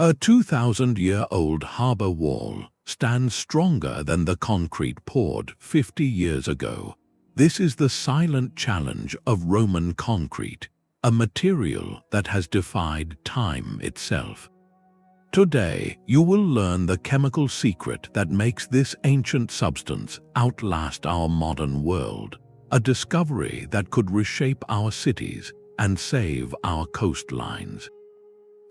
A 2,000-year-old harbor wall stands stronger than the concrete poured 50 years ago. This is the silent challenge of Roman concrete, a material that has defied time itself. Today, you will learn the chemical secret that makes this ancient substance outlast our modern world, a discovery that could reshape our cities and save our coastlines.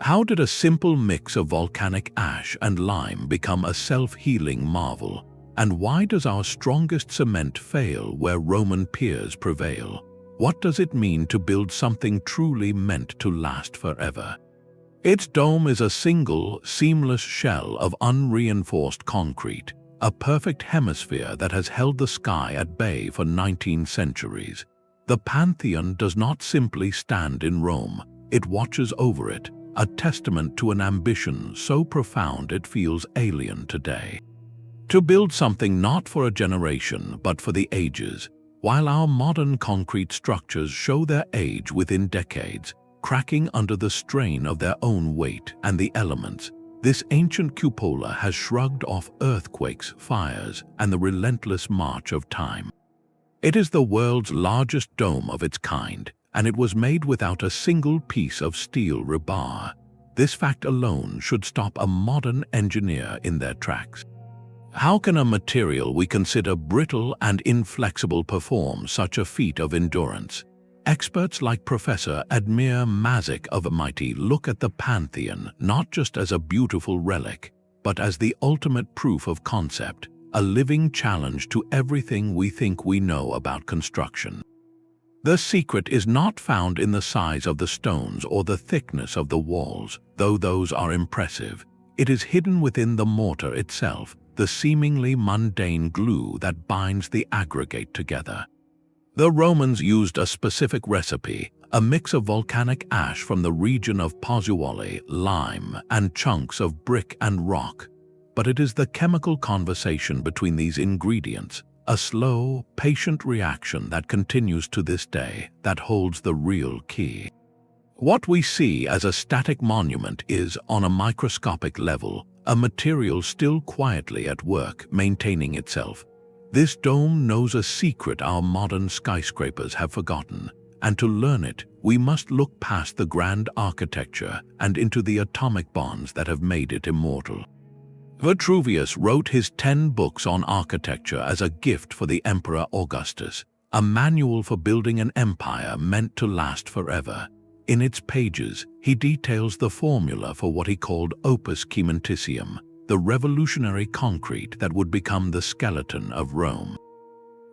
How did a simple mix of volcanic ash and lime become a self-healing marvel? And why does our strongest cement fail where Roman piers prevail? What does it mean to build something truly meant to last forever? Its dome is a single, seamless shell of unreinforced concrete, a perfect hemisphere that has held the sky at bay for 19 centuries. The Pantheon does not simply stand in Rome, it watches over it, a testament to an ambition so profound it feels alien today. To build something not for a generation but for the ages, while our modern concrete structures show their age within decades, cracking under the strain of their own weight and the elements, this ancient cupola has shrugged off earthquakes, fires, and the relentless march of time. It is the world's largest dome of its kind, and it was made without a single piece of steel rebar. This fact alone should stop a modern engineer in their tracks. How can a material we consider brittle and inflexible perform such a feat of endurance? Experts like Professor Admir Mazik of MIT look at the Pantheon not just as a beautiful relic, but as the ultimate proof of concept, a living challenge to everything we think we know about construction. The secret is not found in the size of the stones or the thickness of the walls, though those are impressive. It is hidden within the mortar itself, the seemingly mundane glue that binds the aggregate together. The Romans used a specific recipe, a mix of volcanic ash from the region of Pozzolanic, lime, and chunks of brick and rock. But it is the chemical conversation between these ingredients, a slow, patient reaction that continues to this day, that holds the real key. What we see as a static monument is, on a microscopic level, a material still quietly at work, maintaining itself. This dome knows a secret our modern skyscrapers have forgotten, and to learn it, we must look past the grand architecture and into the atomic bonds that have made it immortal. Vitruvius wrote his 10 books on architecture as a gift for the Emperor Augustus, a manual for building an empire meant to last forever. In its pages, he details the formula for what he called opus cementitium, the revolutionary concrete that would become the skeleton of Rome.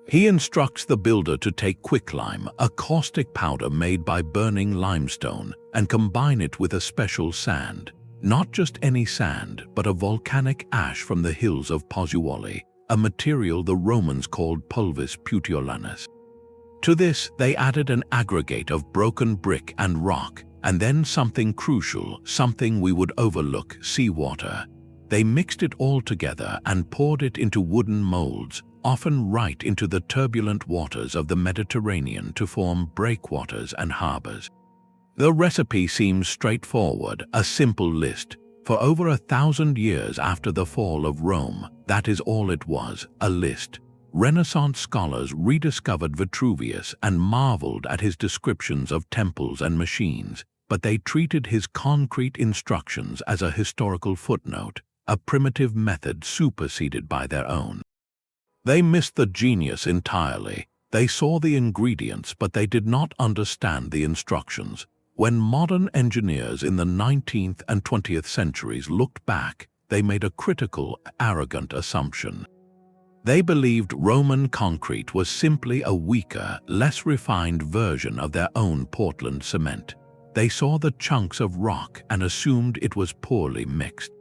He instructs the builder to take quicklime, a caustic powder made by burning limestone, and combine it with a special sand. Not just any sand, but a volcanic ash from the hills of Pozzolanic, a material the Romans called pulvis puteolanus. To this, they added an aggregate of broken brick and rock, and then something crucial, something we would overlook, seawater. They mixed it all together and poured it into wooden molds, often right into the turbulent waters of the Mediterranean to form breakwaters and harbors. The recipe seems straightforward, a simple list. For over 1,000 years after the fall of Rome, that is all it was, a list. Renaissance scholars rediscovered Vitruvius and marveled at his descriptions of temples and machines, but they treated his concrete instructions as a historical footnote, a primitive method superseded by their own. They missed the genius entirely. They saw the ingredients, but they did not understand the instructions. When modern engineers in the 19th and 20th centuries looked back, they made a critical, arrogant assumption. They believed Roman concrete was simply a weaker, less refined version of their own Portland cement. They saw the chunks of rock and assumed it was poorly mixed.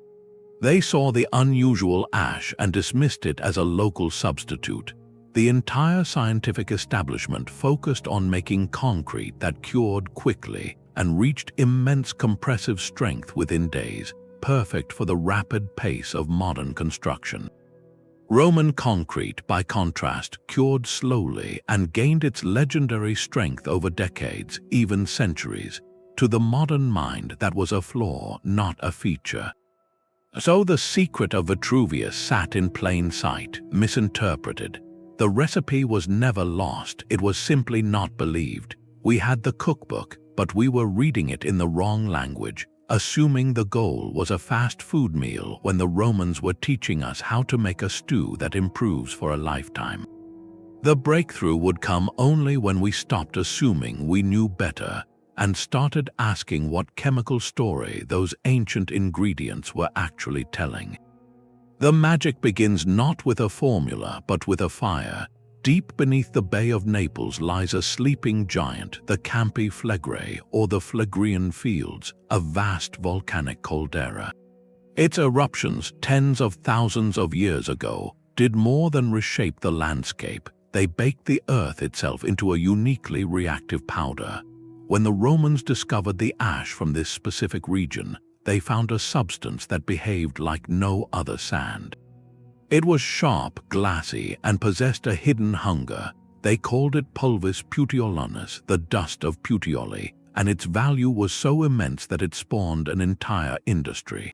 They saw the unusual ash and dismissed it as a local substitute. The entire scientific establishment focused on making concrete that cured quickly and reached immense compressive strength within days, perfect for the rapid pace of modern construction. Roman concrete, by contrast, cured slowly and gained its legendary strength over decades, even centuries. To the modern mind, that was a flaw, not a feature. So the secret of Vitruvius sat in plain sight, misinterpreted. The recipe was never lost, it was simply not believed. We had the cookbook, but we were reading it in the wrong language, assuming the goal was a fast food meal when the Romans were teaching us how to make a stew that improves for a lifetime. The breakthrough would come only when we stopped assuming we knew better and started asking what chemical story those ancient ingredients were actually telling. The magic begins not with a formula, but with a fire. Deep beneath the Bay of Naples lies a sleeping giant, the Campi Flegrae, or the Phlegrean Fields, a vast volcanic caldera. Its eruptions, tens of thousands of years ago, did more than reshape the landscape. They baked the earth itself into a uniquely reactive powder. When the Romans discovered the ash from this specific region, they found a substance that behaved like no other sand. It was sharp, glassy, and possessed a hidden hunger. They called it pulvis Putiolanus, the dust of Puteoli, and its value was so immense that it spawned an entire industry.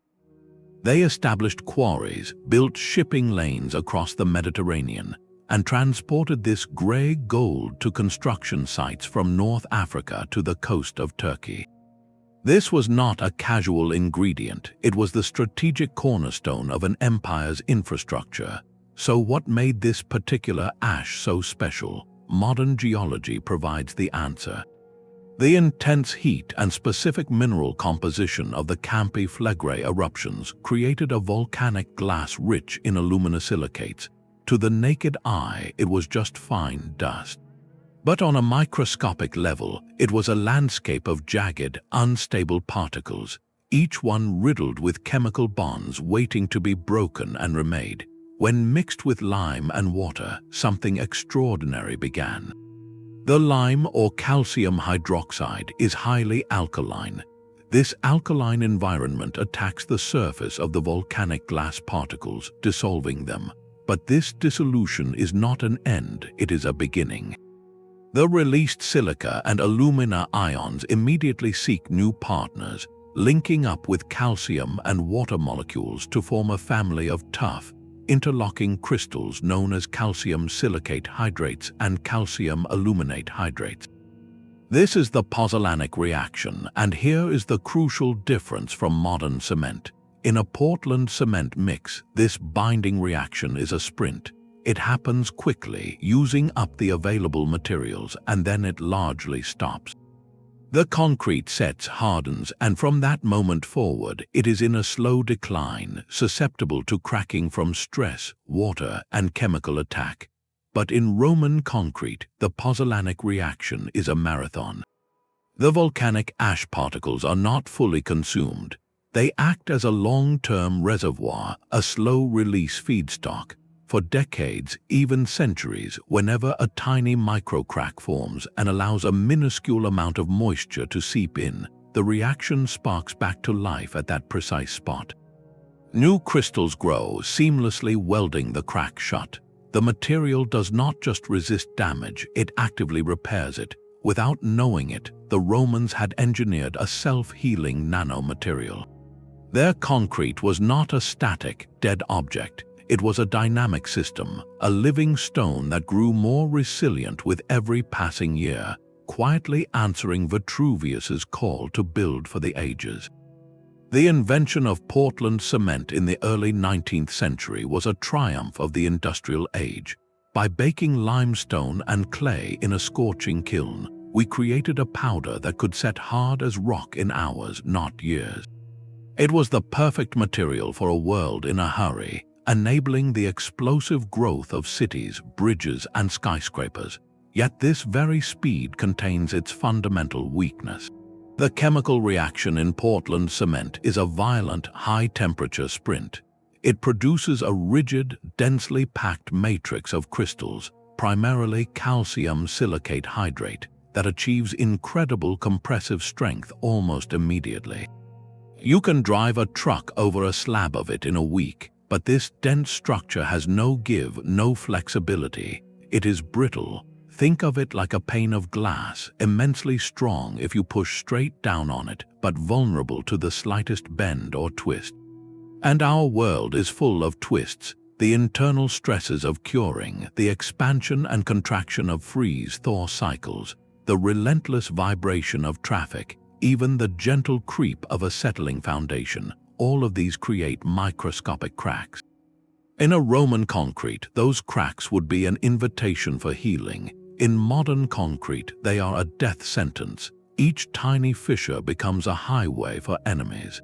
They established quarries, built shipping lanes across the Mediterranean, and transported this grey gold to construction sites from North Africa to the coast of Turkey. This was not a casual ingredient, it was the strategic cornerstone of an empire's infrastructure. So what made this particular ash so special? Modern geology provides the answer. The intense heat and specific mineral composition of the Campi Flegrae eruptions created a volcanic glass rich in aluminosilicates. To the naked eye, it was just fine dust. But on a microscopic level, it was a landscape of jagged, unstable particles, each one riddled with chemical bonds waiting to be broken and remade. When mixed with lime and water, something extraordinary began. The lime, or calcium hydroxide, is highly alkaline. This alkaline environment attacks the surface of the volcanic glass particles, dissolving them. But this dissolution is not an end, it is a beginning. The released silica and alumina ions immediately seek new partners, linking up with calcium and water molecules to form a family of tough, interlocking crystals known as calcium silicate hydrates and calcium aluminate hydrates. This is the Pozzolanic reaction, and here is the crucial difference from modern cement. In a Portland cement mix, this binding reaction is a sprint. It happens quickly, using up the available materials, and then it largely stops. The concrete sets, hardens, and from that moment forward, it is in a slow decline, susceptible to cracking from stress, water, and chemical attack. But in Roman concrete, the Pozzolanic reaction is a marathon. The volcanic ash particles are not fully consumed. They act as a long-term reservoir, a slow-release feedstock. For decades, even centuries, whenever a tiny microcrack forms and allows a minuscule amount of moisture to seep in, the reaction sparks back to life at that precise spot. New crystals grow, seamlessly welding the crack shut. The material does not just resist damage, it actively repairs it. Without knowing it, the Romans had engineered a self-healing nanomaterial. Their concrete was not a static, dead object. It was a dynamic system, a living stone that grew more resilient with every passing year, quietly answering Vitruvius's call to build for the ages. The invention of Portland cement in the early 19th century was a triumph of the industrial age. By baking limestone and clay in a scorching kiln, we created a powder that could set hard as rock in hours, not years. It was the perfect material for a world in a hurry, enabling the explosive growth of cities, bridges, and skyscrapers. Yet this very speed contains its fundamental weakness. The chemical reaction in Portland cement is a violent, high-temperature sprint. It produces a rigid, densely packed matrix of crystals, primarily calcium silicate hydrate, that achieves incredible compressive strength almost immediately. You can drive a truck over a slab of it in a week, but this dense structure has no give, no flexibility. It is brittle, Think of it like a pane of glass, immensely strong if you push straight down on it, but vulnerable to the slightest bend or twist. And our world is full of twists, the internal stresses of curing, the expansion and contraction of freeze-thaw cycles, the relentless vibration of traffic, even the gentle creep of a settling foundation. All of these create microscopic cracks. In a Roman concrete, those cracks would be an invitation for healing. In modern concrete, they are a death sentence. Each tiny fissure becomes a highway for enemies.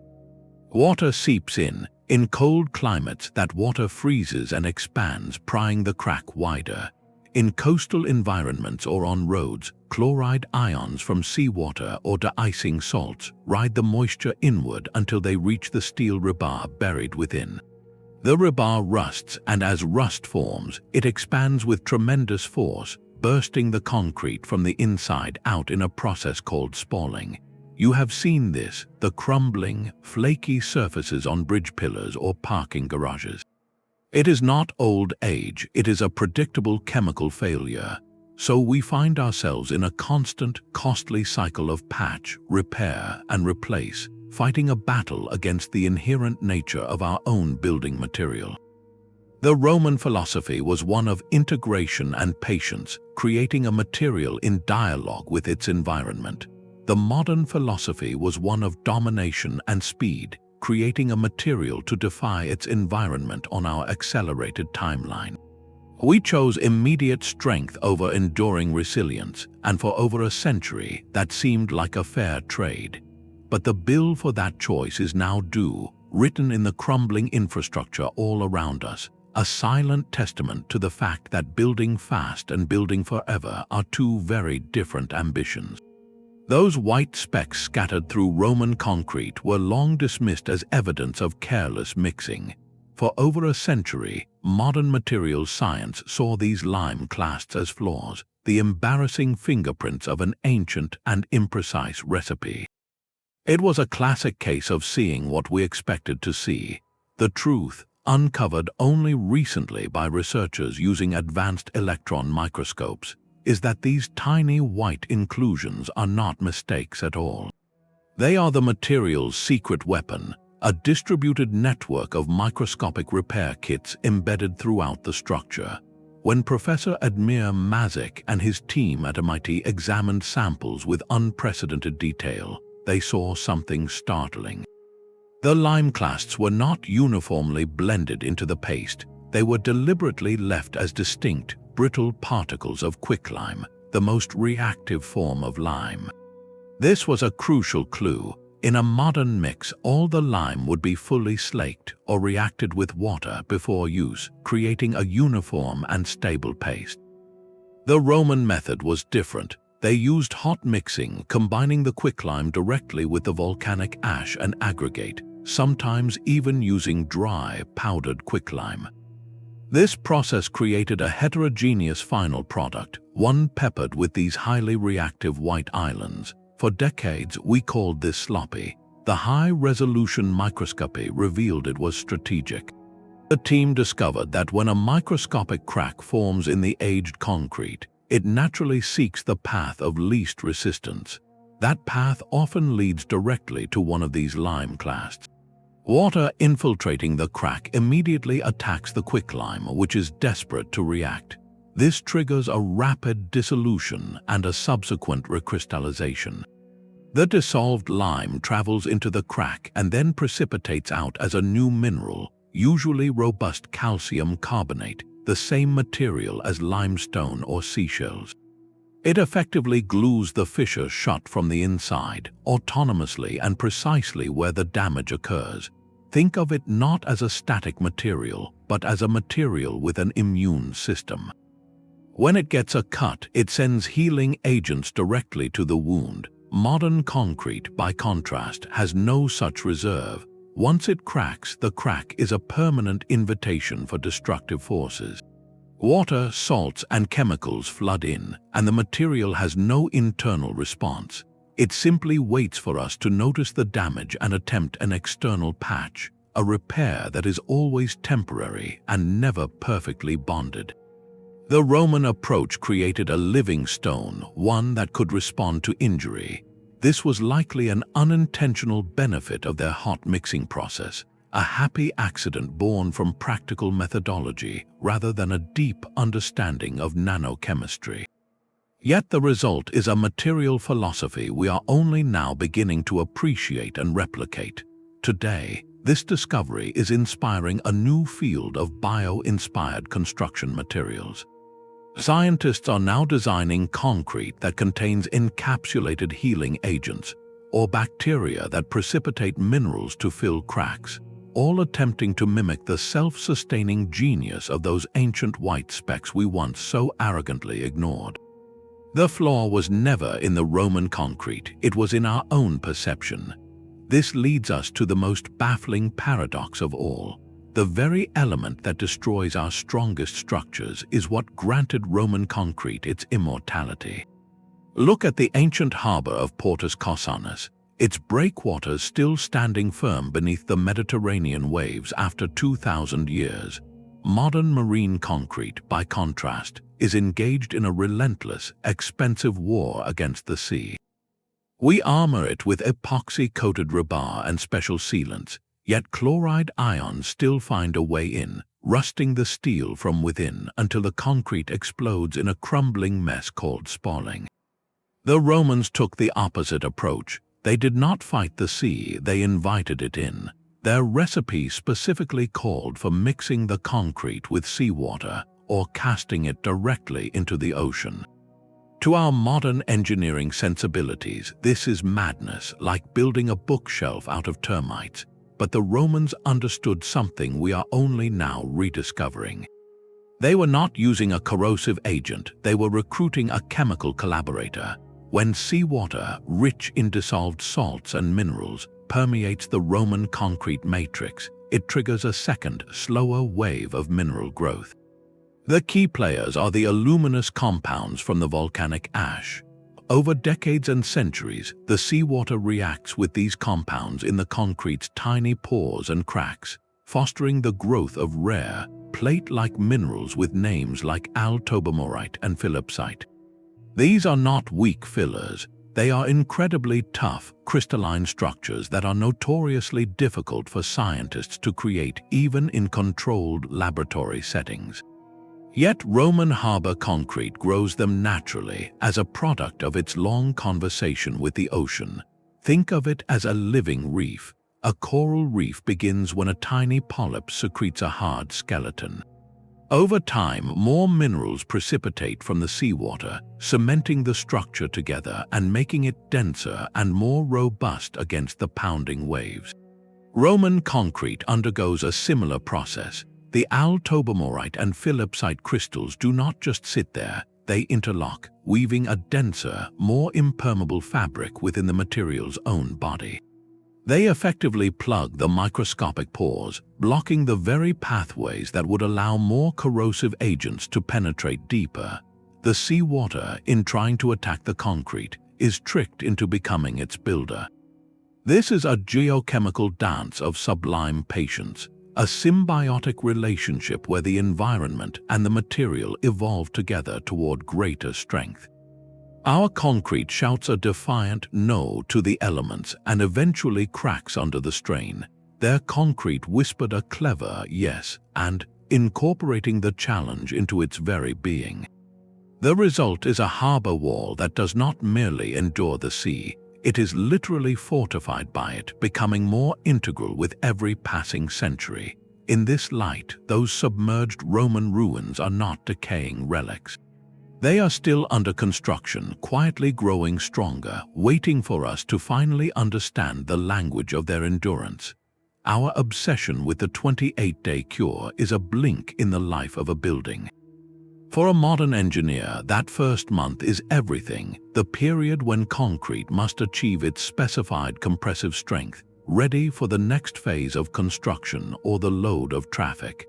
Water seeps in. In cold climates, that water freezes and expands, prying the crack wider. In coastal environments or on roads, chloride ions from seawater or de-icing salts ride the moisture inward until they reach the steel rebar buried within. The rebar rusts, and as rust forms, it expands with tremendous force, bursting the concrete from the inside out in a process called spalling. You have seen this, the crumbling, flaky surfaces on bridge pillars or parking garages. It is not old age, it is a predictable chemical failure. So we find ourselves in a constant, costly cycle of patch, repair, and replace, fighting a battle against the inherent nature of our own building material. The Roman philosophy was one of integration and patience, creating a material in dialogue with its environment. The modern philosophy was one of domination and speed, creating a material to defy its environment on our accelerated timeline. We chose immediate strength over enduring resilience, and for over a century that seemed like a fair trade. But the bill for that choice is now due, written in the crumbling infrastructure all around us, a silent testament to the fact that building fast and building forever are two very different ambitions. Those white specks scattered through Roman concrete were long dismissed as evidence of careless mixing. For over a century, modern materials science saw these lime clasts as flaws, the embarrassing fingerprints of an ancient and imprecise recipe. It was a classic case of seeing what we expected to see, the truth uncovered only recently by researchers using advanced electron microscopes, is that these tiny white inclusions are not mistakes at all. They are the material's secret weapon, a distributed network of microscopic repair kits embedded throughout the structure. When Professor Admir Mazik and his team at MIT examined samples with unprecedented detail, they saw something startling. The lime clasts were not uniformly blended into the paste. They were deliberately left as distinct, brittle particles of quicklime, the most reactive form of lime. This was a crucial clue. In a modern mix, all the lime would be fully slaked or reacted with water before use, creating a uniform and stable paste. The Roman method was different. They used hot mixing, combining the quicklime directly with the volcanic ash and aggregate, sometimes even using dry, powdered quicklime. This process created a heterogeneous final product, one peppered with these highly reactive white islands. For decades, we called this sloppy. The high-resolution microscopy revealed it was strategic. The team discovered that when a microscopic crack forms in the aged concrete, it naturally seeks the path of least resistance. That path often leads directly to one of these lime clasts. Water infiltrating the crack immediately attacks the quicklime, which is desperate to react. This triggers a rapid dissolution and a subsequent recrystallization. The dissolved lime travels into the crack and then precipitates out as a new mineral, usually robust calcium carbonate, the same material as limestone or seashells. It effectively glues the fissure shut from the inside, autonomously and precisely where the damage occurs. Think of it not as a static material, but as a material with an immune system. When it gets a cut, it sends healing agents directly to the wound. Modern concrete, by contrast, has no such reserve. Once it cracks, the crack is a permanent invitation for destructive forces. Water, salts, and chemicals flood in, and the material has no internal response. It simply waits for us to notice the damage and attempt an external patch, a repair that is always temporary and never perfectly bonded. The Roman approach created a living stone, one that could respond to injury. This was likely an unintentional benefit of their hot mixing process, a happy accident born from practical methodology rather than a deep understanding of nanochemistry. Yet the result is a material philosophy we are only now beginning to appreciate and replicate. Today, this discovery is inspiring a new field of bio-inspired construction materials. Scientists are now designing concrete that contains encapsulated healing agents, or bacteria that precipitate minerals to fill cracks, all attempting to mimic the self-sustaining genius of those ancient white specks we once so arrogantly ignored. The flaw was never in the Roman concrete, it was in our own perception. This leads us to the most baffling paradox of all. The very element that destroys our strongest structures is what granted Roman concrete its immortality. Look at the ancient harbor of Portus Cossanus, its breakwaters still standing firm beneath the Mediterranean waves after 2,000 years. Modern marine concrete, by contrast, is engaged in a relentless, expensive war against the sea. We armor it with epoxy-coated rebar and special sealants, yet chloride ions still find a way in, rusting the steel from within until the concrete explodes in a crumbling mess called spalling. The Romans took the opposite approach. They did not fight the sea, they invited it in. Their recipe specifically called for mixing the concrete with seawater or casting it directly into the ocean. To our modern engineering sensibilities, this is madness, like building a bookshelf out of termites. But the Romans understood something we are only now rediscovering. They were not using a corrosive agent, they were recruiting a chemical collaborator. When seawater, rich in dissolved salts and minerals, permeates the Roman concrete matrix, it triggers a second, slower wave of mineral growth. The key players are the aluminous compounds from the volcanic ash. Over decades and centuries, the seawater reacts with these compounds in the concrete's tiny pores and cracks, fostering the growth of rare, plate-like minerals with names like al-tobermorite and philipsite. These are not weak fillers, they are incredibly tough, crystalline structures that are notoriously difficult for scientists to create even in controlled laboratory settings. Yet Roman harbor concrete grows them naturally as a product of its long conversation with the ocean. Think of it as a living reef. A coral reef begins when a tiny polyp secretes a hard skeleton. Over time, more minerals precipitate from the seawater, cementing the structure together and making it denser and more robust against the pounding waves. Roman concrete undergoes a similar process. The al-tobermorite and philipsite crystals do not just sit there, they interlock, weaving a denser, more impermeable fabric within the material's own body. They effectively plug the microscopic pores, blocking the very pathways that would allow more corrosive agents to penetrate deeper. The seawater, in trying to attack the concrete, is tricked into becoming its builder. This is a geochemical dance of sublime patience, a symbiotic relationship where the environment and the material evolve together toward greater strength. Our concrete shouts a defiant no to the elements and eventually cracks under the strain. Their concrete whispered a clever yes, and incorporating the challenge into its very being. The result is a harbor wall that does not merely endure the sea, it is literally fortified by it, becoming more integral with every passing century. In this light, those submerged Roman ruins are not decaying relics. They are still under construction, quietly growing stronger, waiting for us to finally understand the language of their endurance. Our obsession with the 28-day cure is a blink in the life of a building. For a modern engineer, that first month is everything, the period when concrete must achieve its specified compressive strength, ready for the next phase of construction or the load of traffic.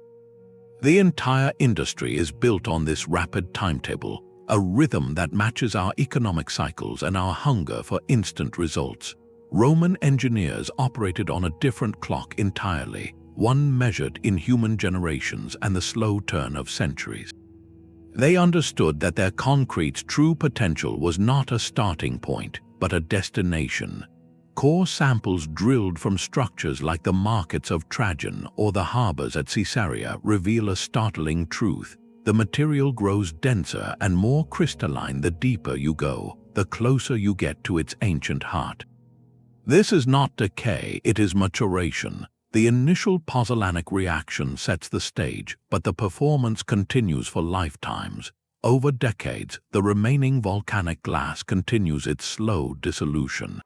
The entire industry is built on this rapid timetable, a rhythm that matches our economic cycles and our hunger for instant results. Roman engineers operated on a different clock entirely, one measured in human generations and the slow turn of centuries. They understood that their concrete's true potential was not a starting point, but a destination. Core samples drilled from structures like the markets of Trajan or the harbors at Caesarea reveal a startling truth. The material grows denser and more crystalline the deeper you go, the closer you get to its ancient heart. This is not decay, it is maturation. The initial Pozzolanic reaction sets the stage, but the performance continues for lifetimes. Over decades, the remaining volcanic glass continues its slow dissolution.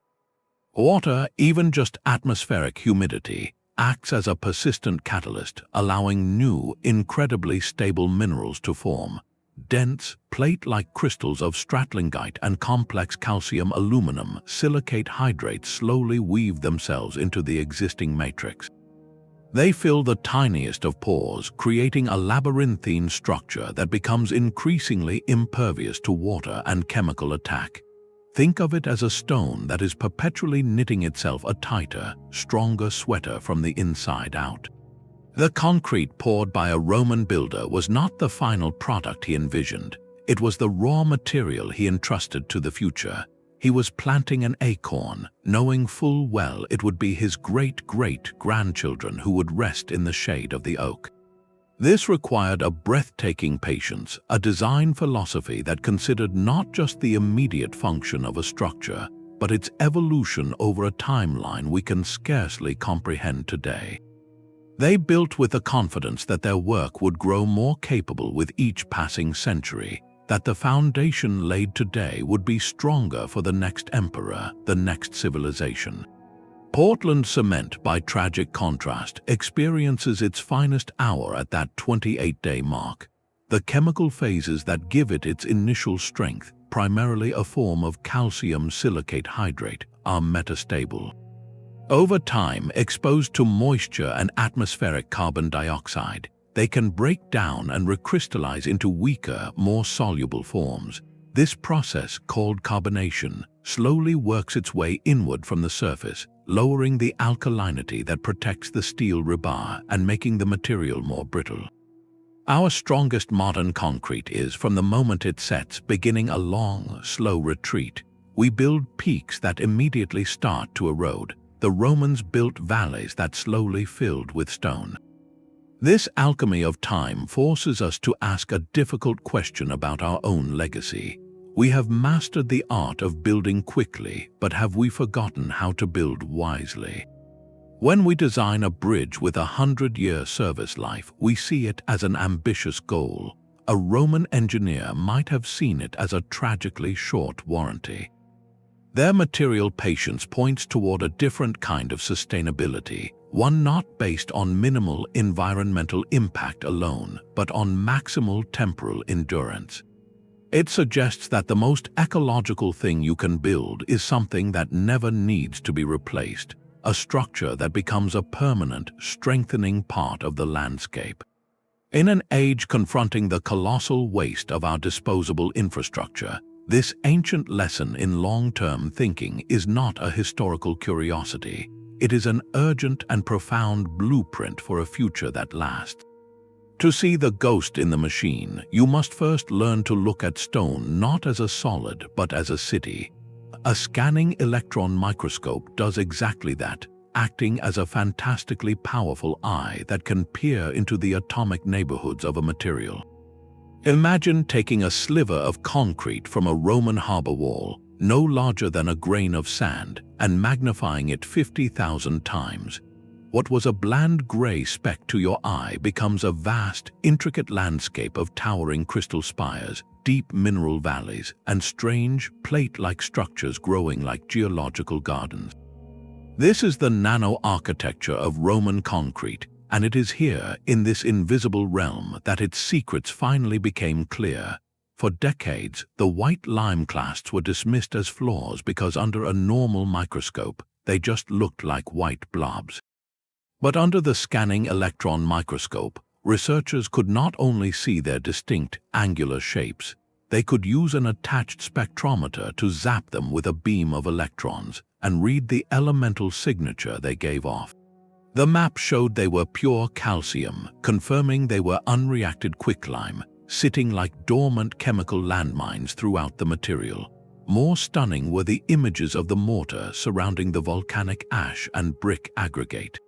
Water, even just atmospheric humidity, acts as a persistent catalyst, allowing new, incredibly stable minerals to form. Dense, plate-like crystals of stratlingite and complex calcium-aluminum silicate hydrates slowly weave themselves into the existing matrix. They fill the tiniest of pores, creating a labyrinthine structure that becomes increasingly impervious to water and chemical attack. Think of it as a stone that is perpetually knitting itself a tighter, stronger sweater from the inside out. The concrete poured by a Roman builder was not the final product he envisioned. It was the raw material he entrusted to the future. He was planting an acorn, knowing full well it would be his great-great-grandchildren who would rest in the shade of the oak. This required a breathtaking patience, a design philosophy that considered not just the immediate function of a structure, but its evolution over a timeline we can scarcely comprehend today. They built with the confidence that their work would grow more capable with each passing century, that the foundation laid today would be stronger for the next emperor, the next civilization. Portland cement, by tragic contrast, experiences its finest hour at that 28-day mark. The chemical phases that give it its initial strength, primarily a form of calcium silicate hydrate, are metastable. Over time, exposed to moisture and atmospheric carbon dioxide, they can break down and recrystallize into weaker, more soluble forms. This process, called carbonation, slowly works its way inward from the surface, lowering the alkalinity that protects the steel rebar and making the material more brittle. Our strongest modern concrete is, from the moment it sets, beginning a long, slow retreat. We build peaks that immediately start to erode. The Romans built valleys that slowly filled with stone. This alchemy of time forces us to ask a difficult question about our own legacy. We have mastered the art of building quickly, but have we forgotten how to build wisely? When we design a bridge with a 100-year service life, we see it as an ambitious goal. A Roman engineer might have seen it as a tragically short warranty. Their material patience points toward a different kind of sustainability, one not based on minimal environmental impact alone, but on maximal temporal endurance. It suggests that the most ecological thing you can build is something that never needs to be replaced, a structure that becomes a permanent, strengthening part of the landscape. In an age confronting the colossal waste of our disposable infrastructure, this ancient lesson in long-term thinking is not a historical curiosity. It is an urgent and profound blueprint for a future that lasts. To see the ghost in the machine, you must first learn to look at stone not as a solid, but as a city. A scanning electron microscope does exactly that, acting as a fantastically powerful eye that can peer into the atomic neighborhoods of a material. Imagine taking a sliver of concrete from a Roman harbor wall, no larger than a grain of sand, and magnifying it 50,000 times. What was a bland gray speck to your eye becomes a vast, intricate landscape of towering crystal spires, deep mineral valleys, and strange, plate-like structures growing like geological gardens. This is the nano-architecture of Roman concrete, and it is here, in this invisible realm, that its secrets finally became clear. For decades, the white lime clasts were dismissed as flaws because under a normal microscope, they just looked like white blobs. But under the scanning electron microscope, researchers could not only see their distinct, angular shapes, they could use an attached spectrometer to zap them with a beam of electrons and read the elemental signature they gave off. The map showed they were pure calcium, confirming they were unreacted quicklime, sitting like dormant chemical landmines throughout the material. More stunning were the images of the mortar surrounding the volcanic ash and brick aggregate.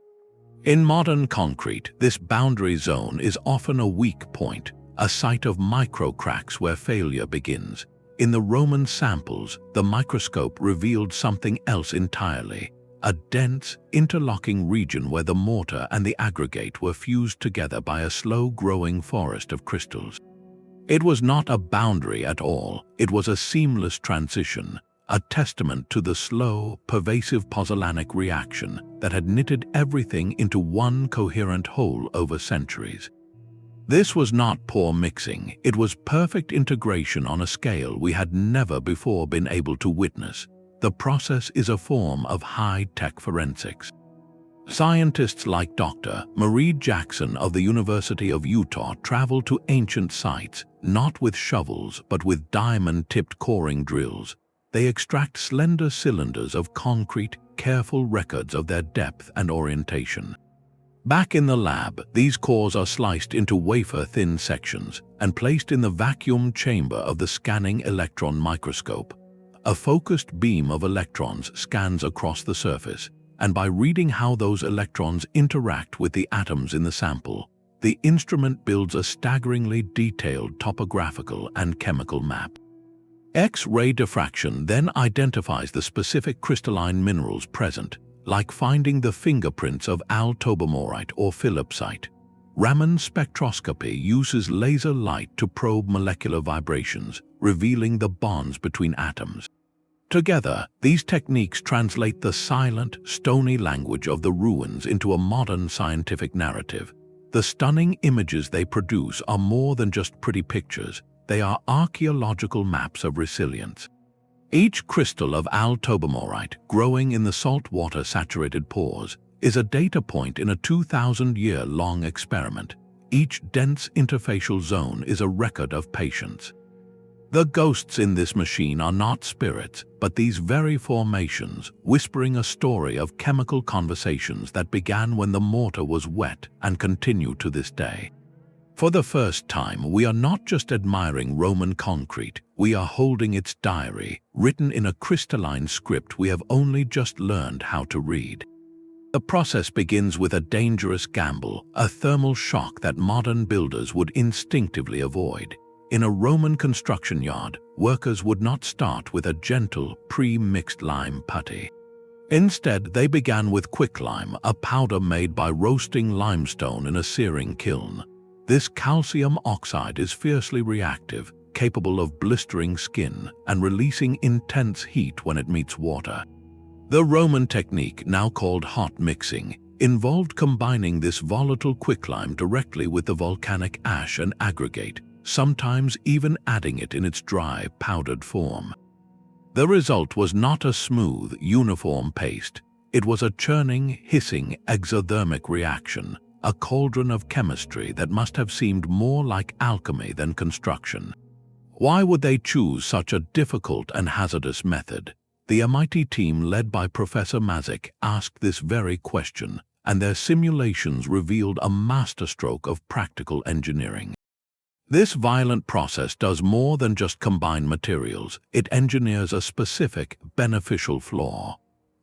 In modern concrete, this boundary zone is often a weak point, a site of micro-cracks where failure begins. In the Roman samples, the microscope revealed something else entirely, a dense, interlocking region where the mortar and the aggregate were fused together by a slow-growing forest of crystals. It was not a boundary at all, it was a seamless transition, a testament to the slow, pervasive Pozzolanic reaction that had knitted everything into one coherent whole over centuries. This was not poor mixing, it was perfect integration on a scale we had never before been able to witness. The process is a form of high-tech forensics. Scientists like Dr. Marie Jackson of the University of Utah travel to ancient sites, not with shovels but with diamond-tipped coring drills. They extract slender cylinders of concrete, careful records of their depth and orientation. Back in the lab, these cores are sliced into wafer-thin sections and placed in the vacuum chamber of the scanning electron microscope. A focused beam of electrons scans across the surface, and by reading how those electrons interact with the atoms in the sample, the instrument builds a staggeringly detailed topographical and chemical map. X-ray diffraction then identifies the specific crystalline minerals present, like finding the fingerprints of al-tobermorite or philipsite. Raman spectroscopy uses laser light to probe molecular vibrations, revealing the bonds between atoms. Together, these techniques translate the silent, stony language of the ruins into a modern scientific narrative. The stunning images they produce are more than just pretty pictures, they are archaeological maps of resilience. Each crystal of al-tobermorite, growing in the saltwater-saturated pores, is a data point in a 2,000-year-long experiment. Each dense interfacial zone is a record of patience. The ghosts in this machine are not spirits, but these very formations, whispering a story of chemical conversations that began when the mortar was wet and continue to this day. For the first time, we are not just admiring Roman concrete, we are holding its diary, written in a crystalline script we have only just learned how to read. The process begins with a dangerous gamble, a thermal shock that modern builders would instinctively avoid. In a Roman construction yard, workers would not start with a gentle, pre-mixed lime putty. Instead, they began with quicklime, a powder made by roasting limestone in a searing kiln. This calcium oxide is fiercely reactive, capable of blistering skin and releasing intense heat when it meets water. The Roman technique, now called hot mixing, involved combining this volatile quicklime directly with the volcanic ash and aggregate, sometimes even adding it in its dry, powdered form. The result was not a smooth, uniform paste. It was a churning, hissing, exothermic reaction, a cauldron of chemistry that must have seemed more like alchemy than construction. Why would they choose such a difficult and hazardous method? The MIT team led by Professor Magic asked this very question, and their simulations revealed a masterstroke of practical engineering. This violent process does more than just combine materials, it engineers a specific, beneficial flaw.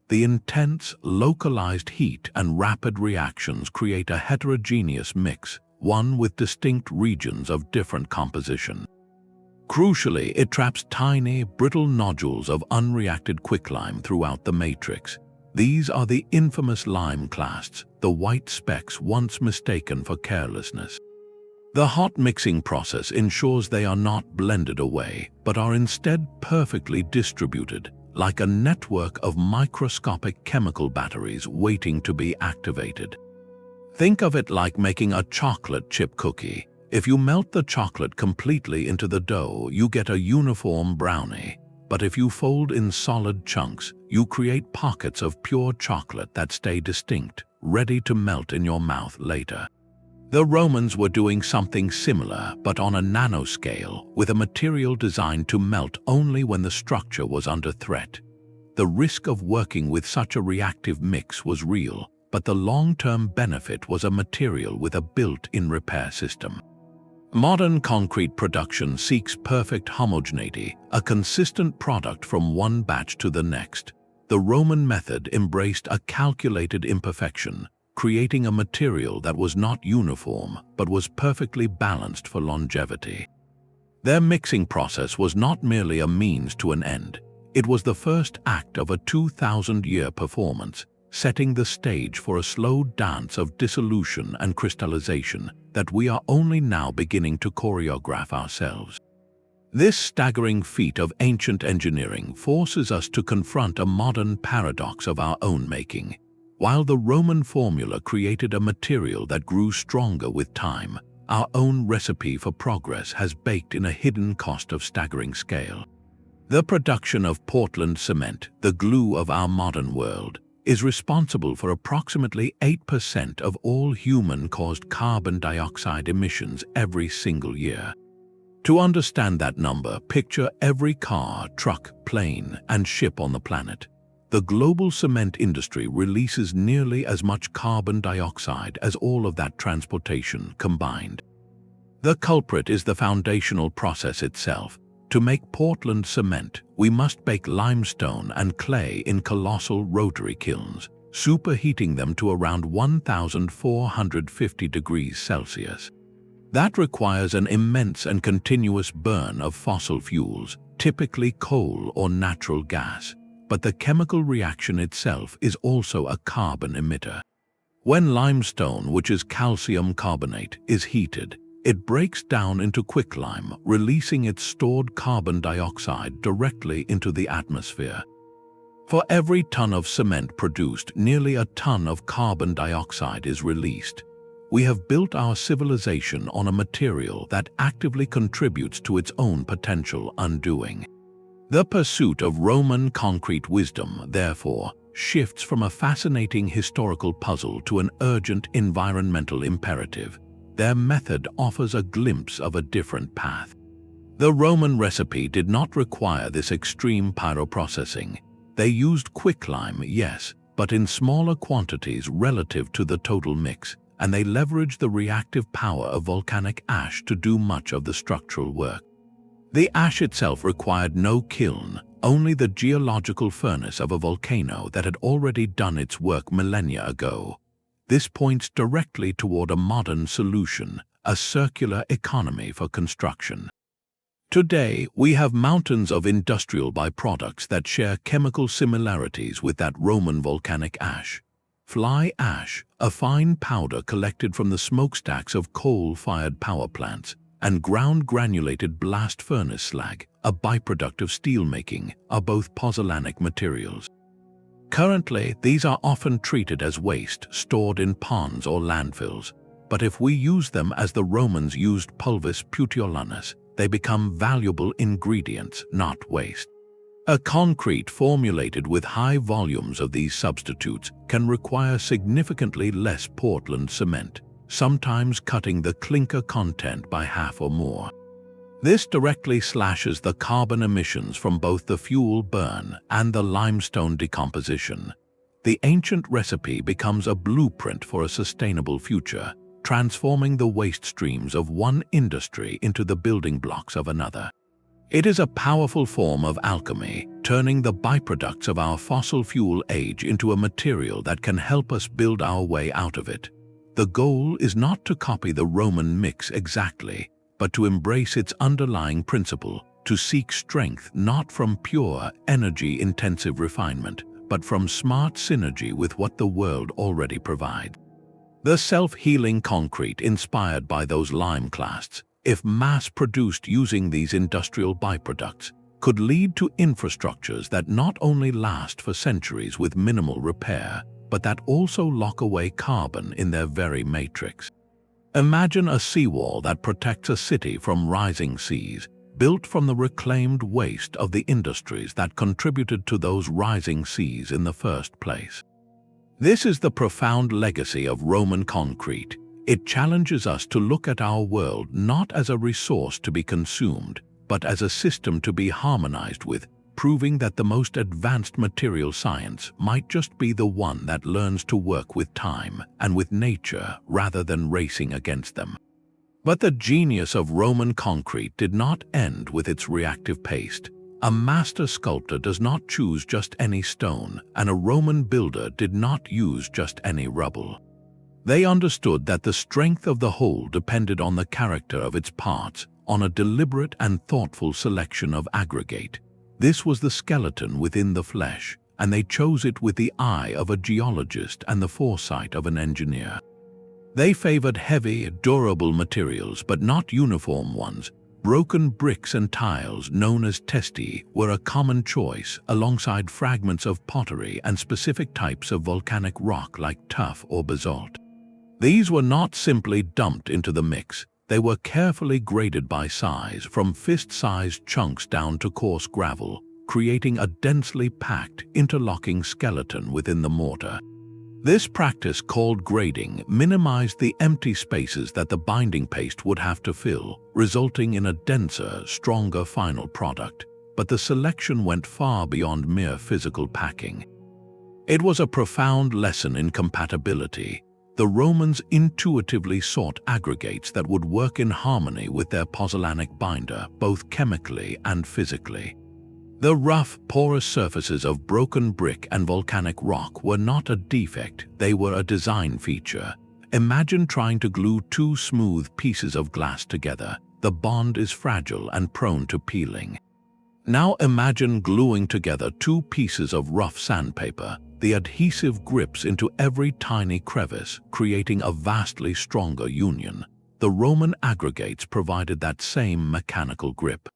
The intense, localized heat and rapid reactions create a heterogeneous mix, one with distinct regions of different composition. Crucially, it traps tiny, brittle nodules of unreacted quicklime throughout the matrix. These are the infamous lime clasts, the white specks once mistaken for carelessness. The hot mixing process ensures they are not blended away, but are instead perfectly distributed, like a network of microscopic chemical batteries waiting to be activated. Think of it like making a chocolate chip cookie. If you melt the chocolate completely into the dough, you get a uniform brownie. But if you fold in solid chunks, you create pockets of pure chocolate that stay distinct, ready to melt in your mouth later. The Romans were doing something similar, but on a nano-scale, with a material designed to melt only when the structure was under threat. The risk of working with such a reactive mix was real, but the long-term benefit was a material with a built-in repair system. Modern concrete production seeks perfect homogeneity, a consistent product from one batch to the next. The Roman method embraced a calculated imperfection, creating a material that was not uniform but was perfectly balanced for longevity. Their mixing process was not merely a means to an end. It was the first act of a 2,000-year performance, setting the stage for a slow dance of dissolution and crystallization that we are only now beginning to choreograph ourselves. This staggering feat of ancient engineering forces us to confront a modern paradox of our own making. While the Roman formula created a material that grew stronger with time, our own recipe for progress has baked in a hidden cost of staggering scale. The production of Portland cement, the glue of our modern world, is responsible for approximately 8% of all human-caused carbon dioxide emissions every single year. To understand that number, picture every car, truck, plane, and ship on the planet. The global cement industry releases nearly as much carbon dioxide as all of that transportation combined. The culprit is the foundational process itself. To make Portland cement, we must bake limestone and clay in colossal rotary kilns, superheating them to around 1,450 degrees Celsius. That requires an immense and continuous burn of fossil fuels, typically coal or natural gas, but the chemical reaction itself is also a carbon emitter. When limestone, which is calcium carbonate, is heated, it breaks down into quicklime, releasing its stored carbon dioxide directly into the atmosphere. For every ton of cement produced, nearly a ton of carbon dioxide is released. We have built our civilization on a material that actively contributes to its own potential undoing. The pursuit of Roman concrete wisdom, therefore, shifts from a fascinating historical puzzle to an urgent environmental imperative. Their method offers a glimpse of a different path. The Roman recipe did not require this extreme pyroprocessing. They used quicklime, yes, but in smaller quantities relative to the total mix, and they leveraged the reactive power of volcanic ash to do much of the structural work. The ash itself required no kiln, only the geological furnace of a volcano that had already done its work millennia ago. This points directly toward a modern solution, a circular economy for construction. Today, we have mountains of industrial byproducts that share chemical similarities with that Roman volcanic ash. Fly ash, a fine powder collected from the smokestacks of coal-fired power plants, and ground granulated blast furnace slag, a byproduct of steelmaking, are both pozzolanic materials. Currently, these are often treated as waste, stored in ponds or landfills, but if we use them as the Romans used pulvis putiolanus, they become valuable ingredients, not waste. A concrete formulated with high volumes of these substitutes can require significantly less Portland cement, sometimes cutting the clinker content by half or more. This directly slashes the carbon emissions from both the fuel burn and the limestone decomposition. The ancient recipe becomes a blueprint for a sustainable future, transforming the waste streams of one industry into the building blocks of another. It is a powerful form of alchemy, turning the byproducts of our fossil fuel age into a material that can help us build our way out of it. The goal is not to copy the Roman mix exactly, but to embrace its underlying principle, to seek strength not from pure, energy-intensive refinement, but from smart synergy with what the world already provides. The self-healing concrete inspired by those lime clasts, if mass-produced using these industrial byproducts, could lead to infrastructures that not only last for centuries with minimal repair, but that also lock away carbon in their very matrix. Imagine a seawall that protects a city from rising seas, built from the reclaimed waste of the industries that contributed to those rising seas in the first place. This is the profound legacy of Roman concrete. It challenges us to look at our world not as a resource to be consumed, but as a system to be harmonized with, proving that the most advanced material science might just be the one that learns to work with time and with nature rather than racing against them. But the genius of Roman concrete did not end with its reactive paste. A master sculptor does not choose just any stone, and a Roman builder did not use just any rubble. They understood that the strength of the whole depended on the character of its parts, on a deliberate and thoughtful selection of aggregate. This was the skeleton within the flesh, and they chose it with the eye of a geologist and the foresight of an engineer. They favored heavy, durable materials, but not uniform ones. Broken bricks and tiles, known as testi, were a common choice, alongside fragments of pottery and specific types of volcanic rock like tuff or basalt. These were not simply dumped into the mix. They were carefully graded by size, from fist-sized chunks down to coarse gravel, creating a densely packed, interlocking skeleton within the mortar. This practice, called grading, minimized the empty spaces that the binding paste would have to fill, resulting in a denser, stronger final product. But the selection went far beyond mere physical packing. It was a profound lesson in compatibility. The Romans intuitively sought aggregates that would work in harmony with their pozzolanic binder, both chemically and physically. The rough, porous surfaces of broken brick and volcanic rock were not a defect, they were a design feature. Imagine trying to glue two smooth pieces of glass together. The bond is fragile and prone to peeling. Now imagine gluing together two pieces of rough sandpaper. The adhesive grips into every tiny crevice, creating a vastly stronger union. The Roman aggregates provided that same mechanical grip.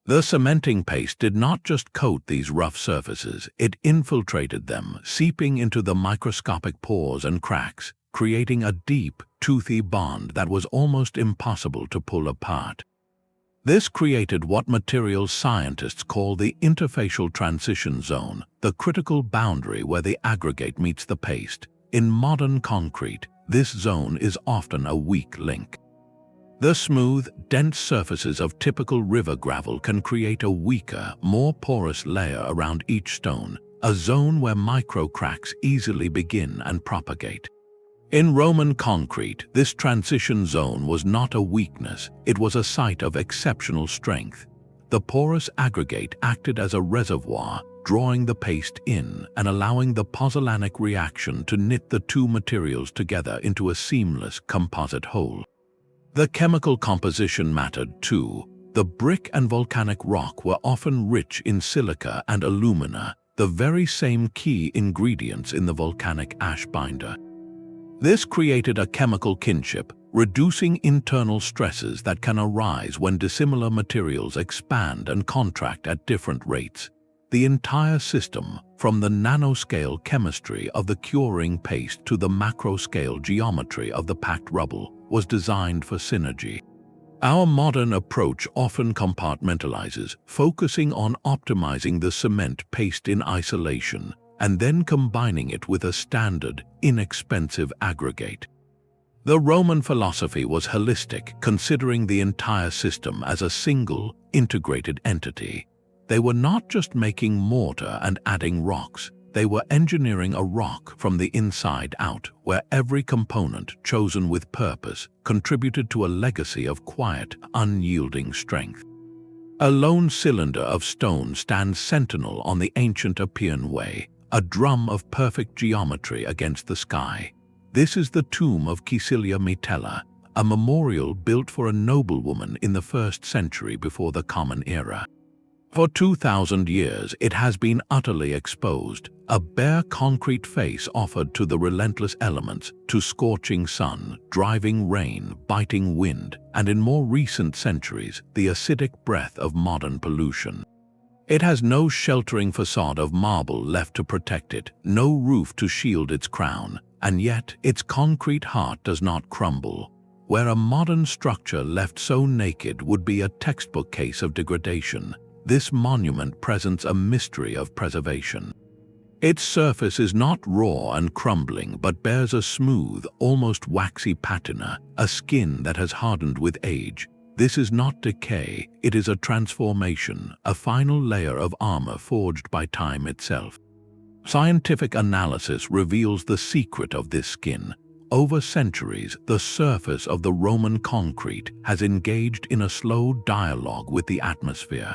The cementing paste did not just coat these rough surfaces, it infiltrated them, seeping into the microscopic pores and cracks, creating a deep, toothy bond that was almost impossible to pull apart. This created what materials scientists call the interfacial transition zone, the critical boundary where the aggregate meets the paste. In modern concrete, this zone is often a weak link. The smooth, dense surfaces of typical river gravel can create a weaker, more porous layer around each stone, a zone where micro-cracks easily begin and propagate. In Roman concrete, this transition zone was not a weakness, it was a site of exceptional strength. The porous aggregate acted as a reservoir, drawing the paste in and allowing the pozzolanic reaction to knit the two materials together into a seamless composite whole. The chemical composition mattered too. The brick and volcanic rock were often rich in silica and alumina, the very same key ingredients in the volcanic ash binder. This created a chemical kinship, reducing internal stresses that can arise when dissimilar materials expand and contract at different rates. The entire system, from the nano-scale chemistry of the curing paste to the macro-scale geometry of the packed rubble, was designed for synergy. Our modern approach often compartmentalizes, focusing on optimizing the cement paste in isolation and then combining it with a standard, inexpensive aggregate. The Roman philosophy was holistic, considering the entire system as a single, integrated entity. They were not just making mortar and adding rocks, they were engineering a rock from the inside out, where every component, chosen with purpose, contributed to a legacy of quiet, unyielding strength. A lone cylinder of stone stands sentinel on the ancient Appian Way, a drum of perfect geometry against the sky. This is the tomb of Caecilia Metella, a memorial built for a noblewoman in the 1st century before the Common Era. For 2,000 years, it has been utterly exposed, a bare concrete face offered to the relentless elements, to scorching sun, driving rain, biting wind, and in more recent centuries, the acidic breath of modern pollution. It has no sheltering facade of marble left to protect it, no roof to shield its crown, and yet its concrete heart does not crumble. Where a modern structure left so naked would be a textbook case of degradation, this monument presents a mystery of preservation. Its surface is not raw and crumbling, but bears a smooth, almost waxy patina, a skin that has hardened with age. This is not decay, it is a transformation, a final layer of armor forged by time itself. Scientific analysis reveals the secret of this skin. Over centuries, the surface of the Roman concrete has engaged in a slow dialogue with the atmosphere.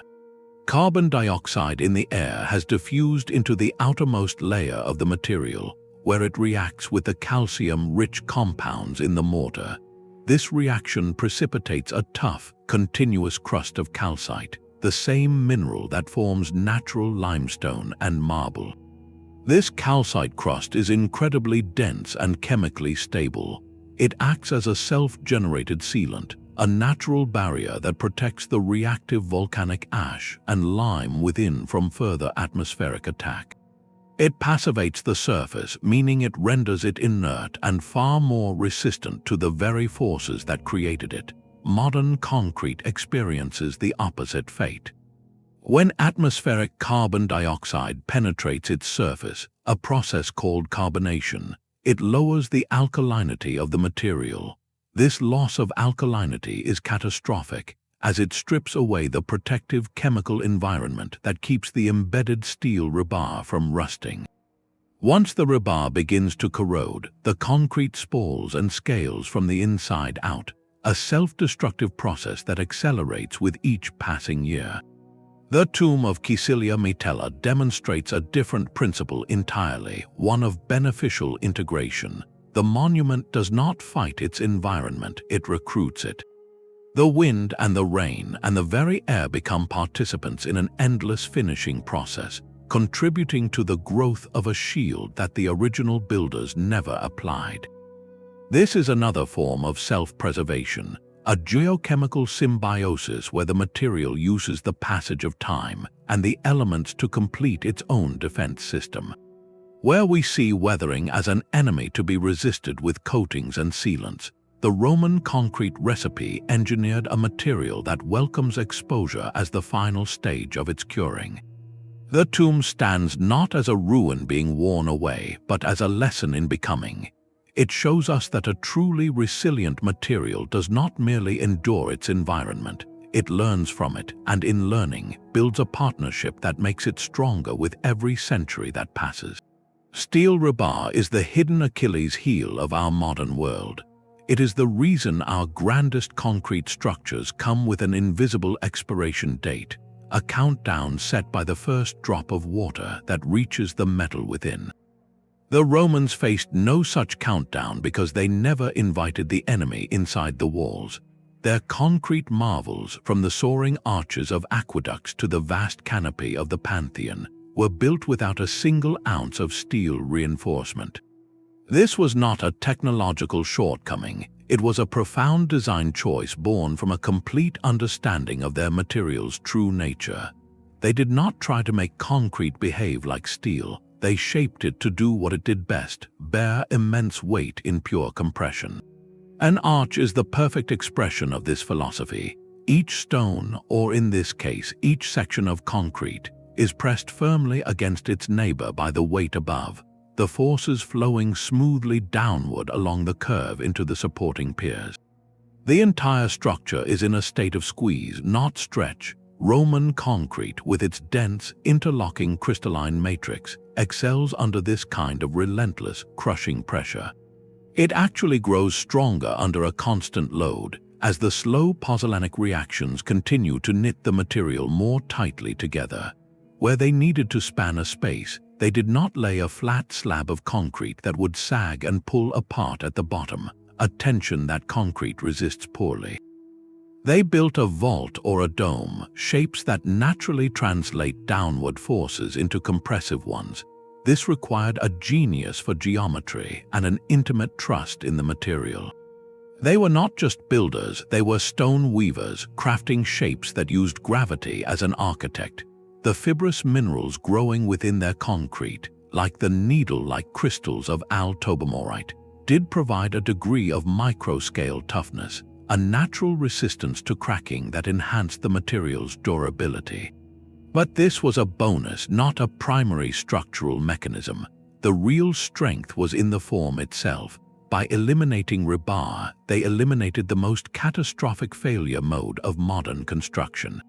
Carbon dioxide in the air has diffused into the outermost layer of the material, where it reacts with the calcium-rich compounds in the mortar. This reaction precipitates a tough, continuous crust of calcite, the same mineral that forms natural limestone and marble. This calcite crust is incredibly dense and chemically stable. It acts as a self-generated sealant, a natural barrier that protects the reactive volcanic ash and lime within from further atmospheric attack. It passivates the surface, meaning it renders it inert and far more resistant to the very forces that created it. Modern concrete experiences the opposite fate. When atmospheric carbon dioxide penetrates its surface, a process called carbonation, it lowers the alkalinity of the material. This loss of alkalinity is catastrophic, as it strips away the protective chemical environment that keeps the embedded steel rebar from rusting. Once the rebar begins to corrode, the concrete spalls and scales from the inside out, a self-destructive process that accelerates with each passing year. The tomb of Caecilia Metella demonstrates a different principle entirely, one of beneficial integration. The monument does not fight its environment, it recruits it. The wind and the rain and the very air become participants in an endless finishing process, contributing to the growth of a shield that the original builders never applied. This is another form of self-preservation, a geochemical symbiosis where the material uses the passage of time and the elements to complete its own defense system. Where we see weathering as an enemy to be resisted with coatings and sealants, the Roman concrete recipe engineered a material that welcomes exposure as the final stage of its curing. The tomb stands not as a ruin being worn away, but as a lesson in becoming. It shows us that a truly resilient material does not merely endure its environment, it learns from it, and in learning, builds a partnership that makes it stronger with every century that passes. Steel rebar is the hidden Achilles heel of our modern world. It is the reason our grandest concrete structures come with an invisible expiration date, a countdown set by the first drop of water that reaches the metal within. The Romans faced no such countdown because they never invited the enemy inside the walls. Their concrete marvels, from the soaring arches of aqueducts to the vast canopy of the Pantheon, were built without a single ounce of steel reinforcement. This was not a technological shortcoming, it was a profound design choice born from a complete understanding of their material's true nature. They did not try to make concrete behave like steel, they shaped it to do what it did best, bear immense weight in pure compression. An arch is the perfect expression of this philosophy. Each stone, or in this case, each section of concrete, is pressed firmly against its neighbor by the weight above, the forces flowing smoothly downward along the curve into the supporting piers. The entire structure is in a state of squeeze, not stretch. Roman concrete, with its dense, interlocking crystalline matrix, excels under this kind of relentless, crushing pressure. It actually grows stronger under a constant load, as the slow Pozzolanic reactions continue to knit the material more tightly together. Where they needed to span a space, they did not lay a flat slab of concrete that would sag and pull apart at the bottom, a tension that concrete resists poorly. They built a vault or a dome, shapes that naturally translate downward forces into compressive ones. This required a genius for geometry and an intimate trust in the material. They were not just builders, they were stone weavers, crafting shapes that used gravity as an architect. The fibrous minerals growing within their concrete, like the needle-like crystals of al-tobermorite, did provide a degree of microscale toughness, a natural resistance to cracking that enhanced the material's durability. But this was a bonus, not a primary structural mechanism. The real strength was in the form itself. By eliminating rebar, they eliminated the most catastrophic failure mode of modern construction.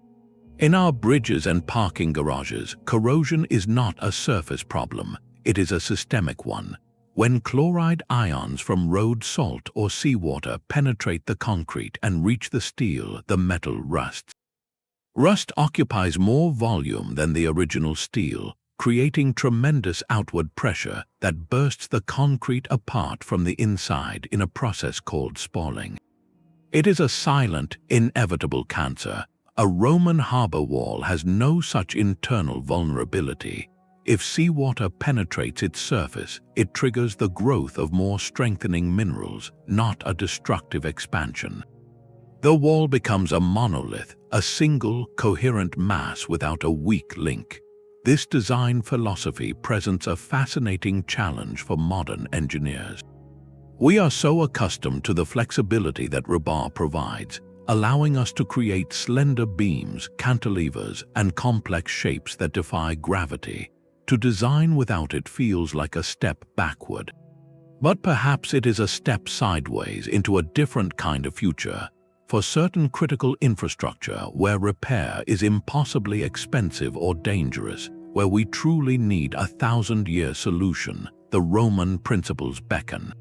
In our bridges and parking garages, corrosion is not a surface problem, it is a systemic one. when chloride ions from road salt or seawater penetrate the concrete and reach the steel, the metal rusts. Rust occupies more volume than the original steel, creating tremendous outward pressure that bursts the concrete apart from the inside in a process called spalling. It is a silent, inevitable cancer. A Roman harbor wall has no such internal vulnerability. If seawater penetrates its surface, it triggers the growth of more strengthening minerals, not a destructive expansion. The wall becomes a monolith, a single, coherent mass without a weak link. This design philosophy presents a fascinating challenge for modern engineers. We are so accustomed to the flexibility that rebar provides, allowing us to create slender beams, cantilevers, and complex shapes that defy gravity. To design without it feels like a step backward. But perhaps it is a step sideways into a different kind of future. For certain critical infrastructure where repair is impossibly expensive or dangerous, where we truly need a 1,000-year solution, the Roman principles beckon.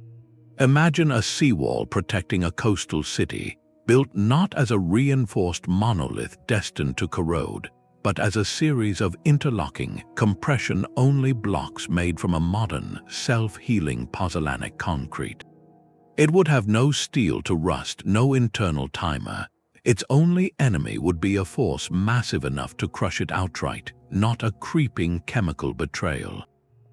Imagine a seawall protecting a coastal city, built not as a reinforced monolith destined to corrode, but as a series of interlocking, compression-only blocks made from a modern, self-healing pozzolanic concrete. It would have no steel to rust, no internal timer. Its only enemy would be a force massive enough to crush it outright, not a creeping chemical betrayal.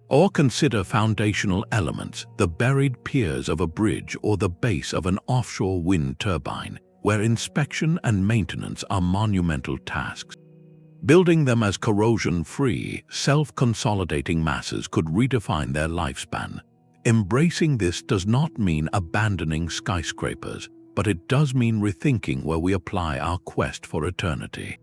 Or consider foundational elements, the buried piers of a bridge or the base of an offshore wind turbine, where inspection and maintenance are monumental tasks. Building them as corrosion-free, self-consolidating masses could redefine their lifespan. Embracing this does not mean abandoning skyscrapers, but it does mean rethinking where we apply our quest for eternity.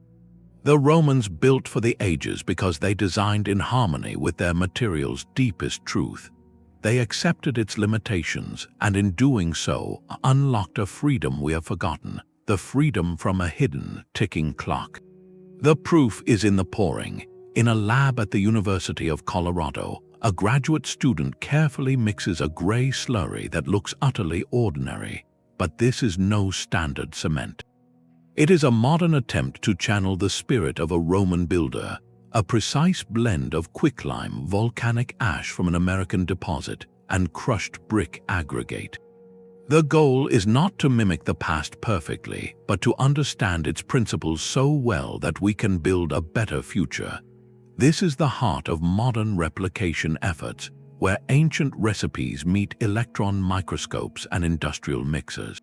The Romans built for the ages because they designed in harmony with their material's deepest truth. They accepted its limitations, and in doing so, unlocked a freedom we have forgotten, the freedom from a hidden, ticking clock. The proof is in the pouring. In a lab at the University of Colorado, a graduate student carefully mixes a gray slurry that looks utterly ordinary, but this is no standard cement. It is a modern attempt to channel the spirit of a Roman builder, a precise blend of quicklime, volcanic ash from an American deposit, and crushed brick aggregate. The goal is not to mimic the past perfectly, but to understand its principles so well that we can build a better future. This is the heart of modern replication efforts, where ancient recipes meet electron microscopes and industrial mixers.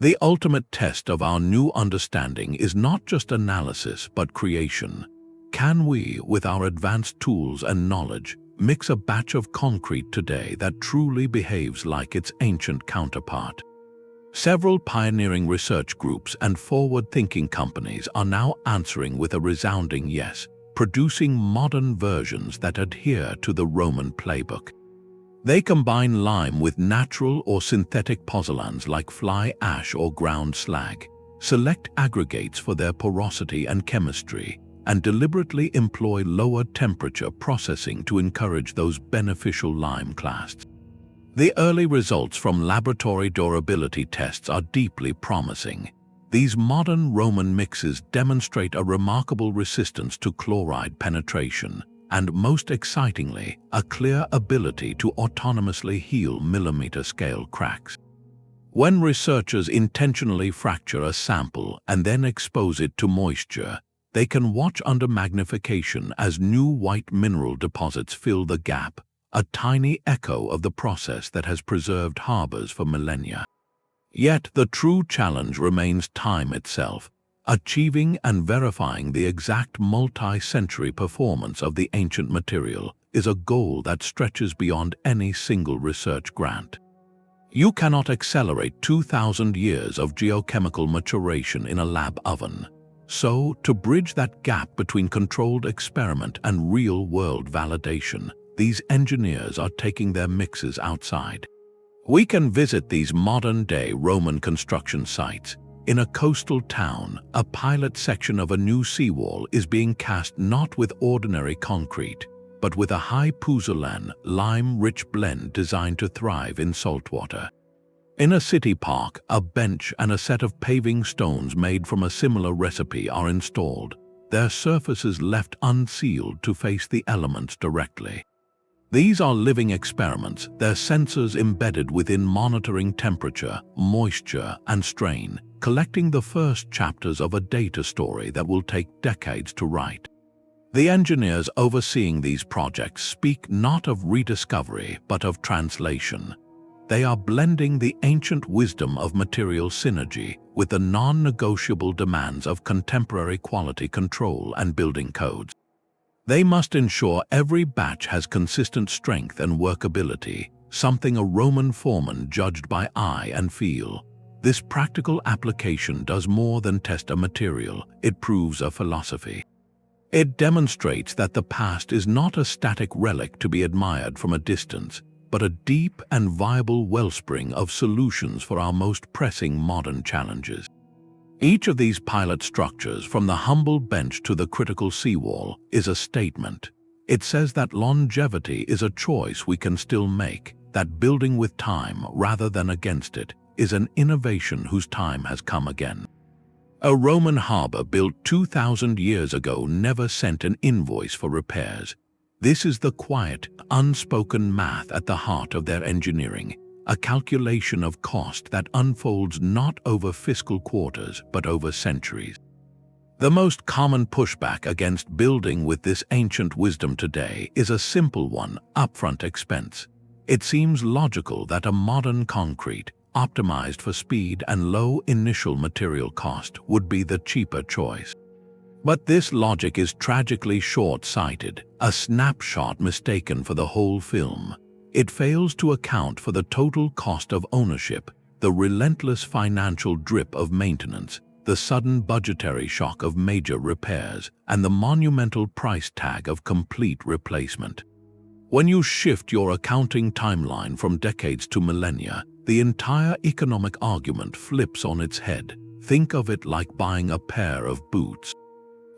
The ultimate test of our new understanding is not just analysis, but creation. Can we, with our advanced tools and knowledge, mix a batch of concrete today that truly behaves like its ancient counterpart? Several pioneering research groups and forward-thinking companies are now answering with a resounding yes, producing modern versions that adhere to the Roman playbook. They combine lime with natural or synthetic pozzolans like fly ash or ground slag, select aggregates for their porosity and chemistry, and deliberately employ lower temperature processing to encourage those beneficial lime clasts. The early results from laboratory durability tests are deeply promising. These modern Roman mixes demonstrate a remarkable resistance to chloride penetration, and most excitingly, a clear ability to autonomously heal millimeter-scale cracks. When researchers intentionally fracture a sample and then expose it to moisture, they can watch under magnification as new white mineral deposits fill the gap, a tiny echo of the process that has preserved harbors for millennia. Yet the true challenge remains time itself. Achieving and verifying the exact multi-century performance of the ancient material is a goal that stretches beyond any single research grant. You cannot accelerate 2,000 years of geochemical maturation in a lab oven. So, to bridge that gap between controlled experiment and real-world validation, these engineers are taking their mixes outside. We can visit these modern-day Roman construction sites. In a coastal town, a pilot section of a new seawall is being cast not with ordinary concrete, but with a high pozzolan, lime-rich blend designed to thrive in saltwater. In a city park, a bench and a set of paving stones made from a similar recipe are installed, their surfaces left unsealed to face the elements directly. These are living experiments, their sensors embedded within, monitoring temperature, moisture, and strain, collecting the first chapters of a data story that will take decades to write. The engineers overseeing these projects speak not of rediscovery but of translation. They are blending the ancient wisdom of material synergy with the non-negotiable demands of contemporary quality control and building codes. They must ensure every batch has consistent strength and workability, something a Roman foreman judged by eye and feel. This practical application does more than test a material, it proves a philosophy. It demonstrates that the past is not a static relic to be admired from a distance, but a deep and viable wellspring of solutions for our most pressing modern challenges. Each of these pilot structures, from the humble bench to the critical seawall, is a statement. It says that longevity is a choice we can still make, that building with time rather than against it is an innovation whose time has come again. A Roman harbor built 2,000 years ago never sent an invoice for repairs. This is the quiet, unspoken math at the heart of their engineering, a calculation of cost that unfolds not over fiscal quarters but over centuries. The most common pushback against building with this ancient wisdom today is a simple one: upfront expense. It seems logical that a modern concrete, optimized for speed and low initial material cost, would be the cheaper choice. But this logic is tragically short-sighted, a snapshot mistaken for the whole film. It fails to account for the total cost of ownership, the relentless financial drip of maintenance, the sudden budgetary shock of major repairs, and the monumental price tag of complete replacement. When you shift your accounting timeline from decades to millennia, the entire economic argument flips on its head. Think of it like buying a pair of boots.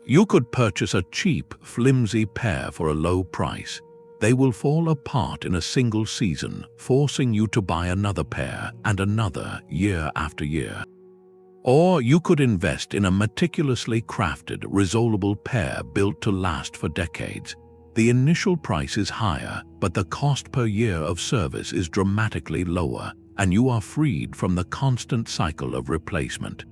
You could purchase a cheap, flimsy pair for a low price. They will fall apart in a single season, forcing you to buy another pair and another year after year. Or you could invest in a meticulously crafted, resolvable pair built to last for decades. The initial price is higher, but the cost per year of service is dramatically lower, and you are freed from the constant cycle of replacement.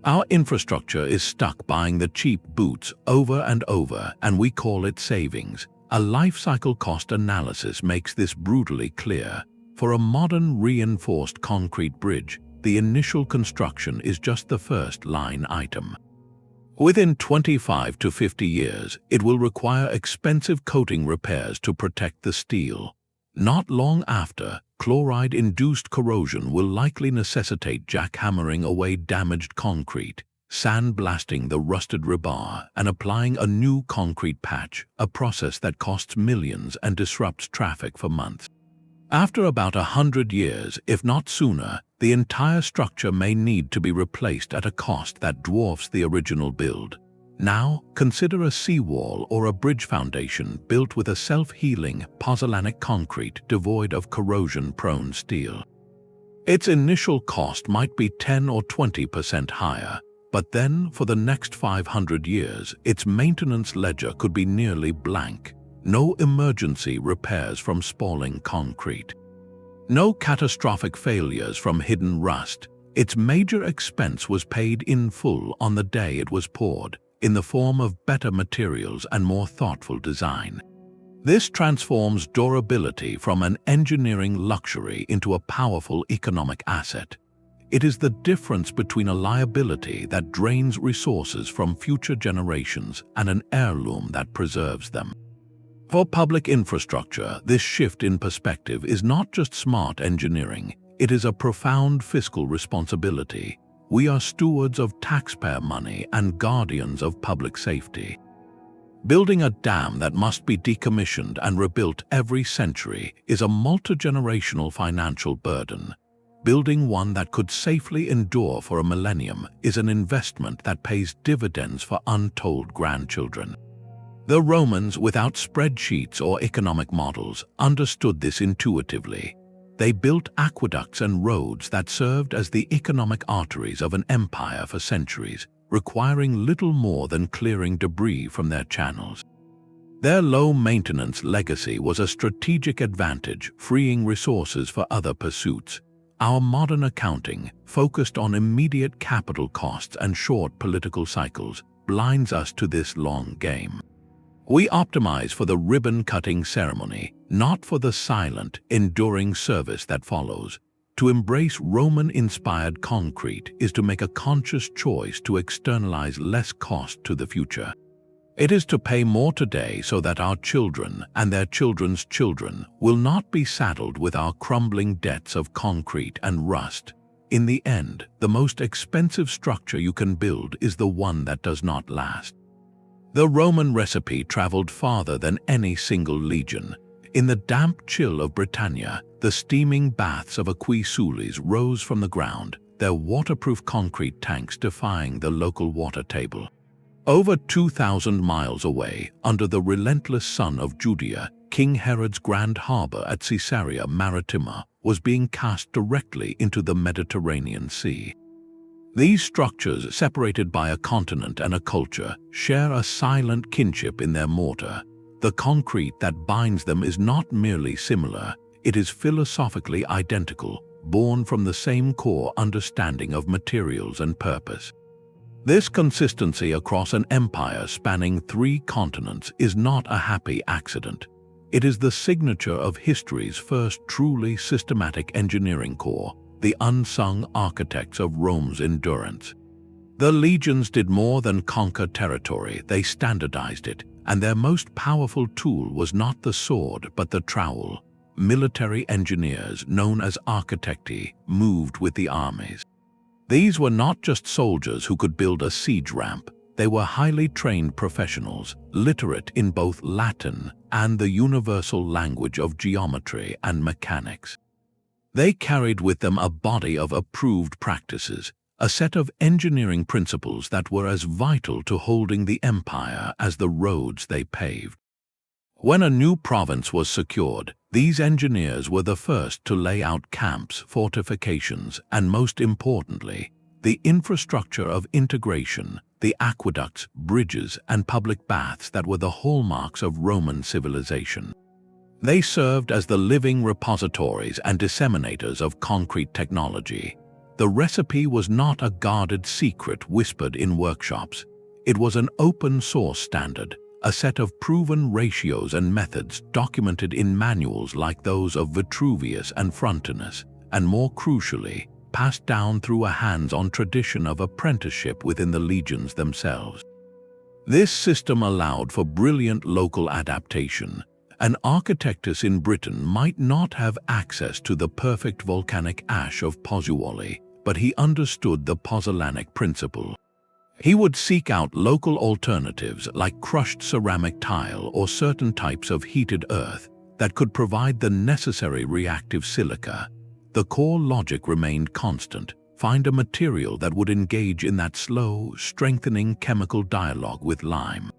Our infrastructure is stuck buying the cheap boots over and over, and we call it savings. A life cycle cost analysis makes this brutally clear. For a modern reinforced concrete bridge, the initial construction is just the first line item. Within 25 to 50 years, it will require expensive coating repairs to protect the steel. Not long after, chloride-induced corrosion will likely necessitate jackhammering away damaged concrete, sandblasting the rusted rebar, and applying a new concrete patch, a process that costs millions and disrupts traffic for months. After about 100 years, if not sooner, the entire structure may need to be replaced at a cost that dwarfs the original build. Now, consider a seawall or a bridge foundation built with a self-healing, pozzolanic concrete devoid of corrosion-prone steel. Its initial cost might be 10 or 20% higher, but then, for the next 500 years, its maintenance ledger could be nearly blank. No emergency repairs from spalling concrete. No catastrophic failures from hidden rust. Its major expense was paid in full on the day it was poured, in the form of better materials and more thoughtful design. This transforms durability from an engineering luxury into a powerful economic asset. It is the difference between a liability that drains resources from future generations and an heirloom that preserves them. For public infrastructure, this shift in perspective is not just smart engineering, it is a profound fiscal responsibility. We are stewards of taxpayer money and guardians of public safety. Building a dam that must be decommissioned and rebuilt every century is a multi-generational financial burden. Building one that could safely endure for a millennium is an investment that pays dividends for untold grandchildren. The Romans, without spreadsheets or economic models, understood this intuitively. They built aqueducts and roads that served as the economic arteries of an empire for centuries, requiring little more than clearing debris from their channels. Their low-maintenance legacy was a strategic advantage, freeing resources for other pursuits. Our modern accounting, focused on immediate capital costs and short political cycles, blinds us to this long game. We optimize for the ribbon-cutting ceremony, not for the silent, enduring service that follows. To embrace Roman-inspired concrete is to make a conscious choice to externalize less cost to the future. It is to pay more today so that our children and their children's children will not be saddled with our crumbling debts of concrete and rust. In the end, the most expensive structure you can build is the one that does not last. The Roman recipe traveled farther than any single legion. In the damp chill of Britannia, the steaming baths of Aquisules rose from the ground, their waterproof concrete tanks defying the local water table. Over 2,000 miles away, under the relentless sun of Judea, King Herod's grand harbor at Caesarea Maritima was being cast directly into the Mediterranean Sea. These structures, separated by a continent and a culture, share a silent kinship in their mortar. The concrete that binds them is not merely similar, it is philosophically identical, born from the same core understanding of materials and purpose. This consistency across an empire spanning 3 continents is not a happy accident. It is the signature of history's first truly systematic engineering core, the unsung architects of Rome's endurance. The legions did more than conquer territory, they standardized it, and their most powerful tool was not the sword but the trowel. Military engineers, known as architecti, moved with the armies. These were not just soldiers who could build a siege ramp, they were highly trained professionals, literate in both Latin and the universal language of geometry and mechanics. They carried with them a body of approved practices, a set of engineering principles that were as vital to holding the empire as the roads they paved. When a new province was secured, these engineers were the first to lay out camps, fortifications, and most importantly, the infrastructure of integration, the aqueducts, bridges, and public baths that were the hallmarks of Roman civilization. They served as the living repositories and disseminators of concrete technology. The recipe was not a guarded secret whispered in workshops. It was an open-source standard, a set of proven ratios and methods documented in manuals like those of Vitruvius and Frontinus, and more crucially, passed down through a hands-on tradition of apprenticeship within the legions themselves. This system allowed for brilliant local adaptation. An architectus in Britain might not have access to the perfect volcanic ash of Pozzolanic, but he understood the Pozzolanic principle. He would seek out local alternatives like crushed ceramic tile or certain types of heated earth that could provide the necessary reactive silica. The core logic remained constant: find a material that would engage in that slow, strengthening chemical dialogue with lime.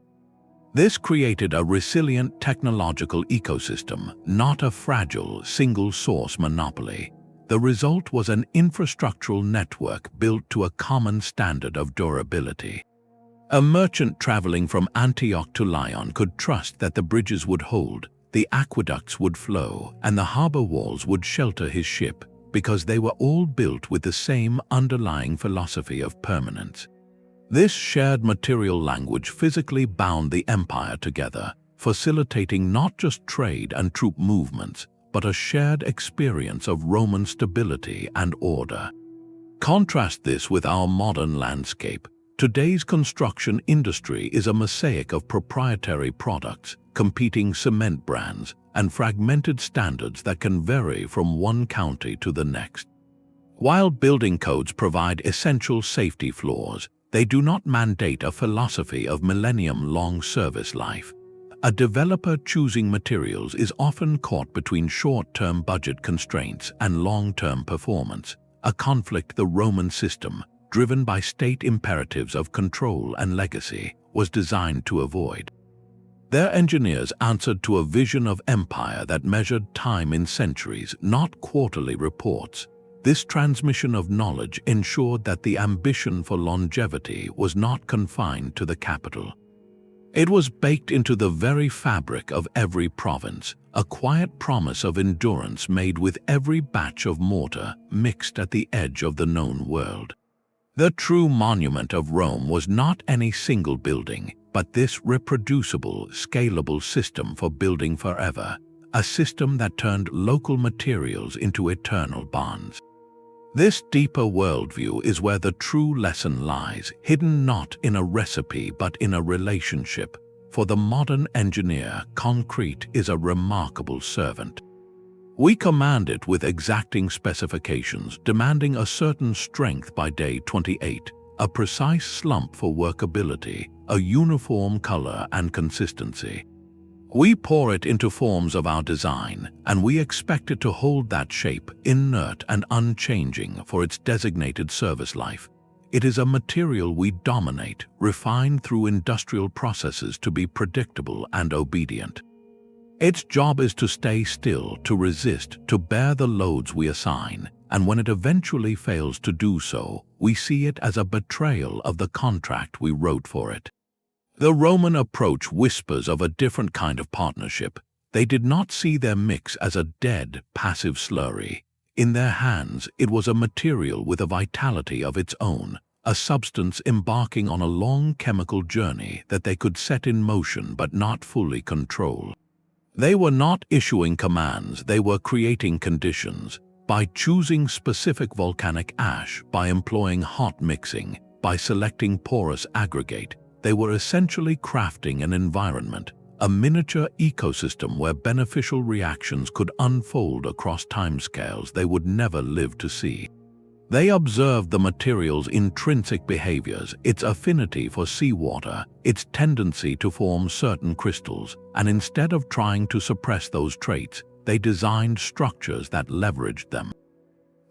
This created a resilient technological ecosystem, not a fragile, single-source monopoly. The result was an infrastructural network built to a common standard of durability. A merchant traveling from Antioch to Lyon could trust that the bridges would hold, the aqueducts would flow, and the harbor walls would shelter his ship, because they were all built with the same underlying philosophy of permanence. This shared material language physically bound the empire together, facilitating not just trade and troop movements, but a shared experience of Roman stability and order. Contrast this with our modern landscape. Today's construction industry is a mosaic of proprietary products, competing cement brands, and fragmented standards that can vary from one county to the next. While building codes provide essential safety floors, they do not mandate a philosophy of millennium-long service life. A developer choosing materials is often caught between short-term budget constraints and long-term performance, a conflict the Roman system, driven by state imperatives of control and legacy, was designed to avoid. Their engineers answered to a vision of empire that measured time in centuries, not quarterly reports. This transmission of knowledge ensured that the ambition for longevity was not confined to the capital. It was baked into the very fabric of every province, a quiet promise of endurance made with every batch of mortar mixed at the edge of the known world. The true monument of Rome was not any single building, but this reproducible, scalable system for building forever, a system that turned local materials into eternal bonds. This deeper worldview is where the true lesson lies, hidden not in a recipe but in a relationship. For the modern engineer, concrete is a remarkable servant. We command it with exacting specifications, demanding a certain strength by day 28, a precise slump for workability, a uniform color and consistency. We pour it into forms of our design, and we expect it to hold that shape, inert and unchanging, for its designated service life. It is a material we dominate, refined through industrial processes to be predictable and obedient. Its job is to stay still, to resist, to bear the loads we assign, and when it eventually fails to do so, we see it as a betrayal of the contract we wrote for it. The Roman approach whispers of a different kind of partnership. They did not see their mix as a dead, passive slurry. In their hands, it was a material with a vitality of its own, a substance embarking on a long chemical journey that they could set in motion but not fully control. They were not issuing commands, they were creating conditions. By choosing specific volcanic ash, by employing hot mixing, by selecting porous aggregate, they were essentially crafting an environment, a miniature ecosystem where beneficial reactions could unfold across timescales they would never live to see. They observed the material's intrinsic behaviors, its affinity for seawater, its tendency to form certain crystals, and instead of trying to suppress those traits, they designed structures that leveraged them.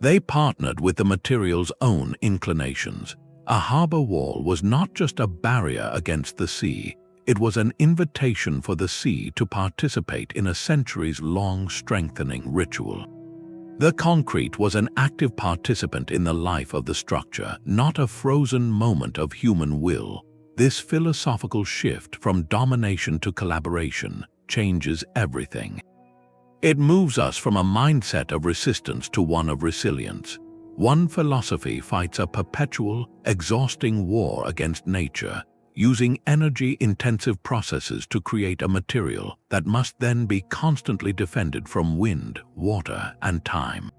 They partnered with the material's own inclinations. A harbor wall was not just a barrier against the sea, it was an invitation for the sea to participate in a centuries-long strengthening ritual. The concrete was an active participant in the life of the structure, not a frozen moment of human will. This philosophical shift from domination to collaboration changes everything. It moves us from a mindset of resistance to one of resilience. One philosophy fights a perpetual, exhausting war against nature, using energy-intensive processes to create a material that must then be constantly defended from wind, water, and time.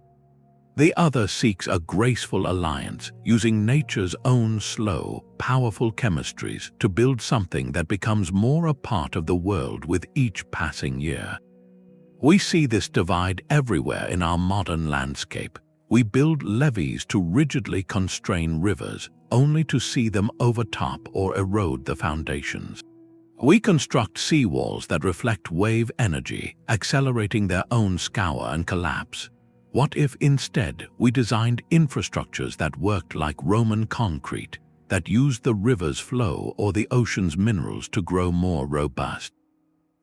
The other seeks a graceful alliance, using nature's own slow, powerful chemistries to build something that becomes more a part of the world with each passing year. We see this divide everywhere in our modern landscape. We build levees to rigidly constrain rivers, only to see them overtop or erode the foundations. We construct seawalls that reflect wave energy, accelerating their own scour and collapse. What if instead we designed infrastructures that worked like Roman concrete, that used the river's flow or the ocean's minerals to grow more robust?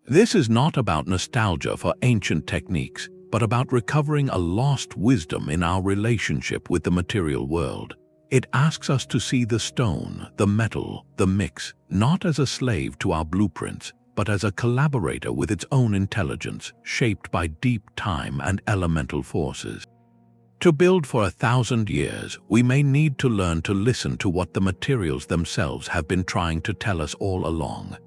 This is not about nostalgia for ancient techniques, but about recovering a lost wisdom in our relationship with the material world. It asks us to see the stone, the metal, the mix, not as a slave to our blueprints, but as a collaborator with its own intelligence, shaped by deep time and elemental forces. To build for 1,000 years, we may need to learn to listen to what the materials themselves have been trying to tell us all along.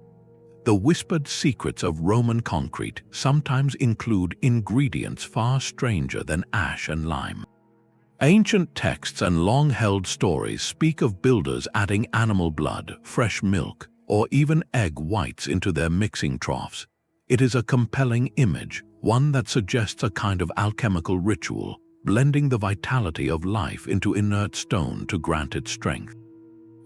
The whispered secrets of Roman concrete sometimes include ingredients far stranger than ash and lime. Ancient texts and long-held stories speak of builders adding animal blood, fresh milk, or even egg whites into their mixing troughs. It is a compelling image, one that suggests a kind of alchemical ritual, blending the vitality of life into inert stone to grant it strength.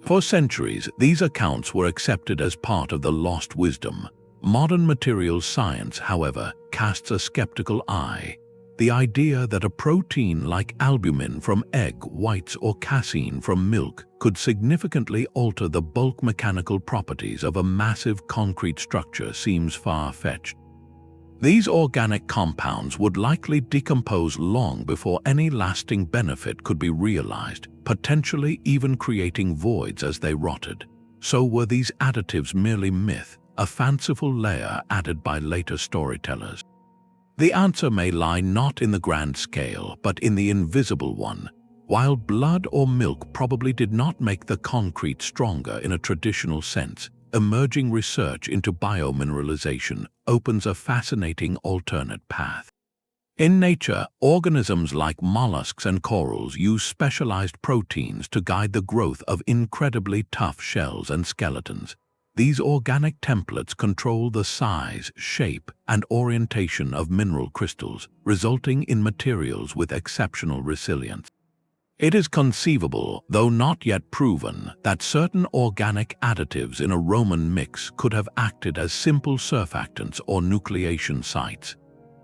For centuries, these accounts were accepted as part of the lost wisdom. Modern materials science, however, casts a skeptical eye. The idea that a protein like albumin from egg whites or casein from milk could significantly alter the bulk mechanical properties of a massive concrete structure seems far-fetched. These organic compounds would likely decompose long before any lasting benefit could be realized, potentially even creating voids as they rotted. So were these additives merely myth, a fanciful layer added by later storytellers? The answer may lie not in the grand scale, but in the invisible one. While blood or milk probably did not make the concrete stronger in a traditional sense, emerging research into biomineralization opens a fascinating alternate path. In nature, organisms like mollusks and corals use specialized proteins to guide the growth of incredibly tough shells and skeletons. These organic templates control the size, shape, and orientation of mineral crystals, resulting in materials with exceptional resilience. It is conceivable, though not yet proven, that certain organic additives in a Roman mix could have acted as simple surfactants or nucleation sites.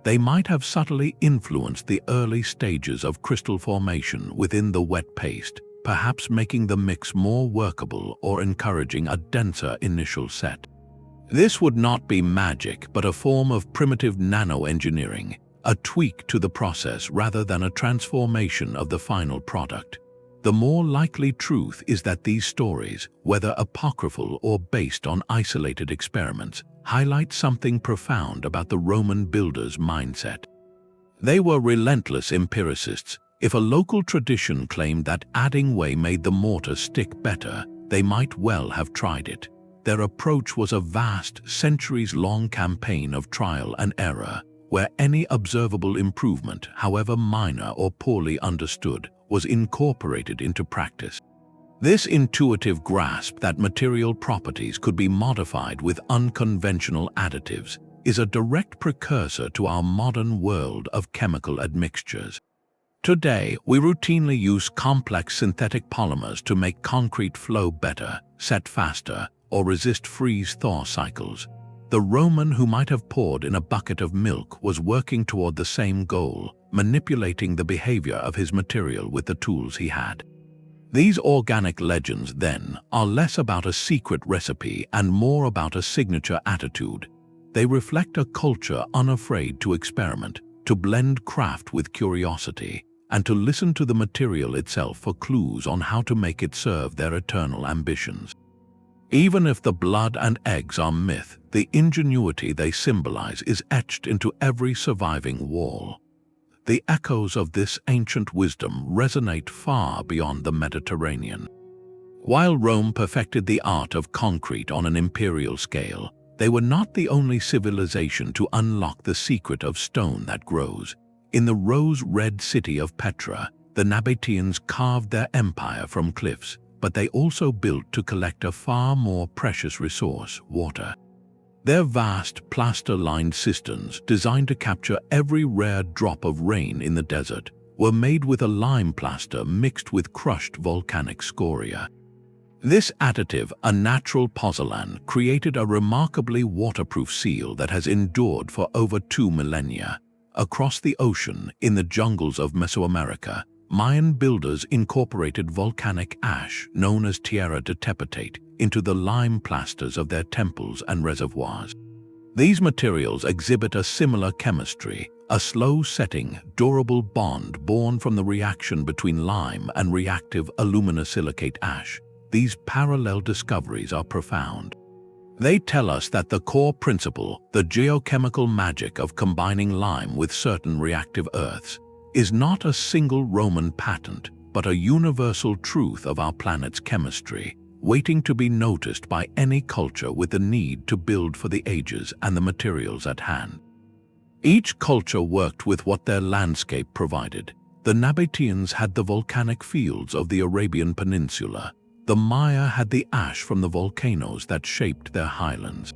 They might have subtly influenced the early stages of crystal formation within the wet paste, perhaps making the mix more workable or encouraging a denser initial set. This would not be magic, but a form of primitive nano-engineering, a tweak to the process rather than a transformation of the final product. The more likely truth is that these stories, whether apocryphal or based on isolated experiments, highlight something profound about the Roman builders' mindset. They were relentless empiricists. If a local tradition claimed that adding whey made the mortar stick better, they might well have tried it. Their approach was a vast, centuries-long campaign of trial and error, where any observable improvement, however minor or poorly understood, was incorporated into practice. This intuitive grasp that material properties could be modified with unconventional additives is a direct precursor to our modern world of chemical admixtures. Today, we routinely use complex synthetic polymers to make concrete flow better, set faster, or resist freeze-thaw cycles. The Roman who might have poured in a bucket of milk was working toward the same goal, manipulating the behavior of his material with the tools he had. These organic legends, then, are less about a secret recipe and more about a signature attitude. They reflect a culture unafraid to experiment, to blend craft with curiosity, and to listen to the material itself for clues on how to make it serve their eternal ambitions. Even if the blood and eggs are myth, the ingenuity they symbolize is etched into every surviving wall. The echoes of this ancient wisdom resonate far beyond the Mediterranean. While Rome perfected the art of concrete on an imperial scale, they were not the only civilization to unlock the secret of stone that grows. In the rose-red city of Petra, the Nabateans carved their empire from cliffs, but they also built to collect a far more precious resource, water. Their vast, plaster-lined cisterns, designed to capture every rare drop of rain in the desert, were made with a lime plaster mixed with crushed volcanic scoria. This additive, a natural pozzolan, created a remarkably waterproof seal that has endured for over 2 millennia. Across the ocean, in the jungles of Mesoamerica, Mayan builders incorporated volcanic ash, known as tierra de tepetate, into the lime plasters of their temples and reservoirs. These materials exhibit a similar chemistry, a slow-setting, durable bond born from the reaction between lime and reactive aluminosilicate ash. These parallel discoveries are profound. They tell us that the core principle, the geochemical magic of combining lime with certain reactive earths, is not a single Roman patent, but a universal truth of our planet's chemistry, waiting to be noticed by any culture with the need to build for the ages and the materials at hand. Each culture worked with what their landscape provided. The Nabateans had the volcanic fields of the Arabian Peninsula. The Maya had the ash from the volcanoes that shaped their highlands.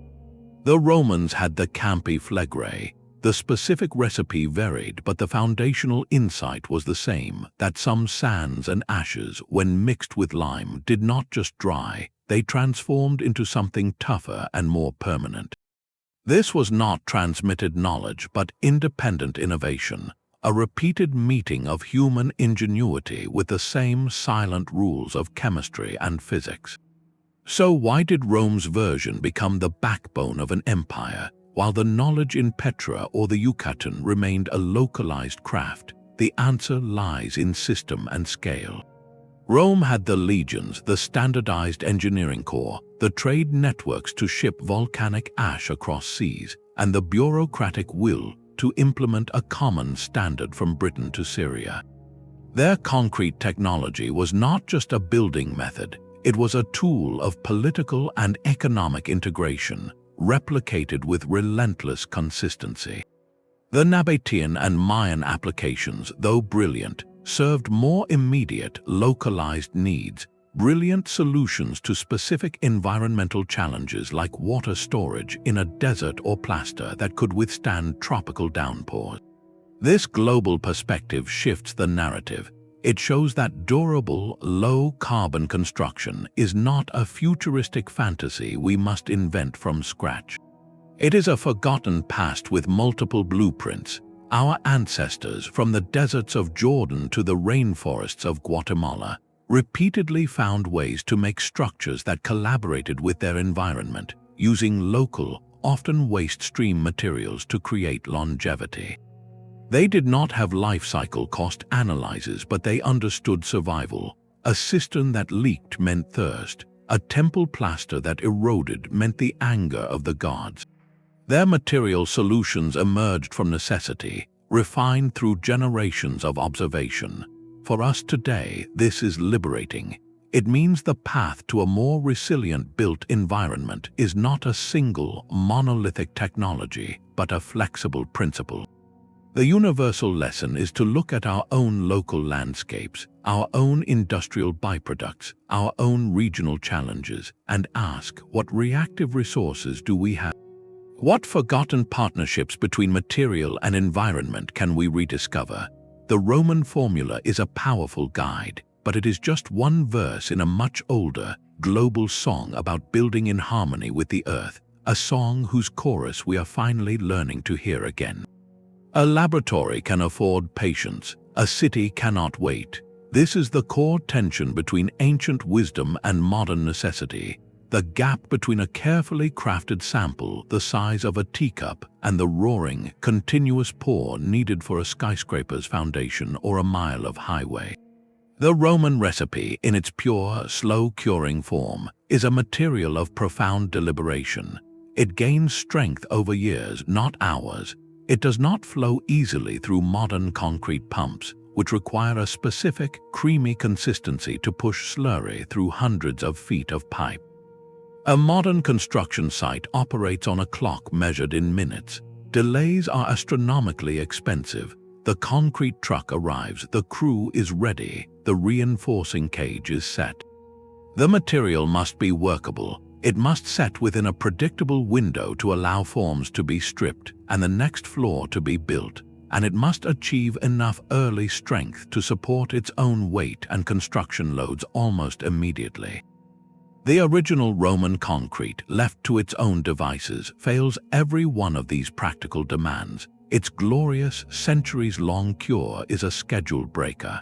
The Romans had the Campi Flegrae. The specific recipe varied, but the foundational insight was the same, that some sands and ashes, when mixed with lime, did not just dry, they transformed into something tougher and more permanent. This was not transmitted knowledge, but independent innovation, a repeated meeting of human ingenuity with the same silent rules of chemistry and physics. So why did Rome's version become the backbone of an empire, while the knowledge in Petra or the Yucatan remained a localized craft? The answer lies in system and scale. Rome had the legions, the standardized engineering corps, the trade networks to ship volcanic ash across seas, and the bureaucratic will to implement a common standard from Britain to Syria. Their concrete technology was not just a building method, it was a tool of political and economic integration, replicated with relentless consistency. The Nabatean and Mayan applications, though brilliant, served more immediate, localized needs, brilliant solutions to specific environmental challenges like water storage in a desert or plaster that could withstand tropical downpours. This global perspective shifts the narrative. It shows that durable, low-carbon construction is not a futuristic fantasy we must invent from scratch. It is a forgotten past with multiple blueprints. Our ancestors, from the deserts of Jordan to the rainforests of Guatemala, repeatedly found ways to make structures that collaborated with their environment, using local, often waste-stream materials to create longevity. They did not have life cycle cost analyses, but they understood survival. A cistern that leaked meant thirst. A temple plaster that eroded meant the anger of the gods. Their material solutions emerged from necessity, refined through generations of observation. For us today, this is liberating. It means the path to a more resilient built environment is not a single, monolithic technology, but a flexible principle. The universal lesson is to look at our own local landscapes, our own industrial byproducts, our own regional challenges, and ask, what reactive resources do we have? What forgotten partnerships between material and environment can we rediscover? The Roman formula is a powerful guide, but it is just one verse in a much older, global song about building in harmony with the earth, a song whose chorus we are finally learning to hear again. A laboratory can afford patience, a city cannot wait. This is the core tension between ancient wisdom and modern necessity. The gap between a carefully crafted sample the size of a teacup and the roaring, continuous pour needed for a skyscraper's foundation or a mile of highway. The Roman recipe, in its pure, slow-curing form, is a material of profound deliberation. It gains strength over years, not hours. It does not flow easily through modern concrete pumps, which require a specific, creamy consistency to push slurry through hundreds of feet of pipe. A modern construction site operates on a clock measured in minutes. Delays are astronomically expensive. The concrete truck arrives, the crew is ready, the reinforcing cage is set. The material must be workable. It must set within a predictable window to allow forms to be stripped and the next floor to be built, and it must achieve enough early strength to support its own weight and construction loads almost immediately. The original Roman concrete, left to its own devices, fails every one of these practical demands. Its glorious, centuries-long cure is a schedule breaker.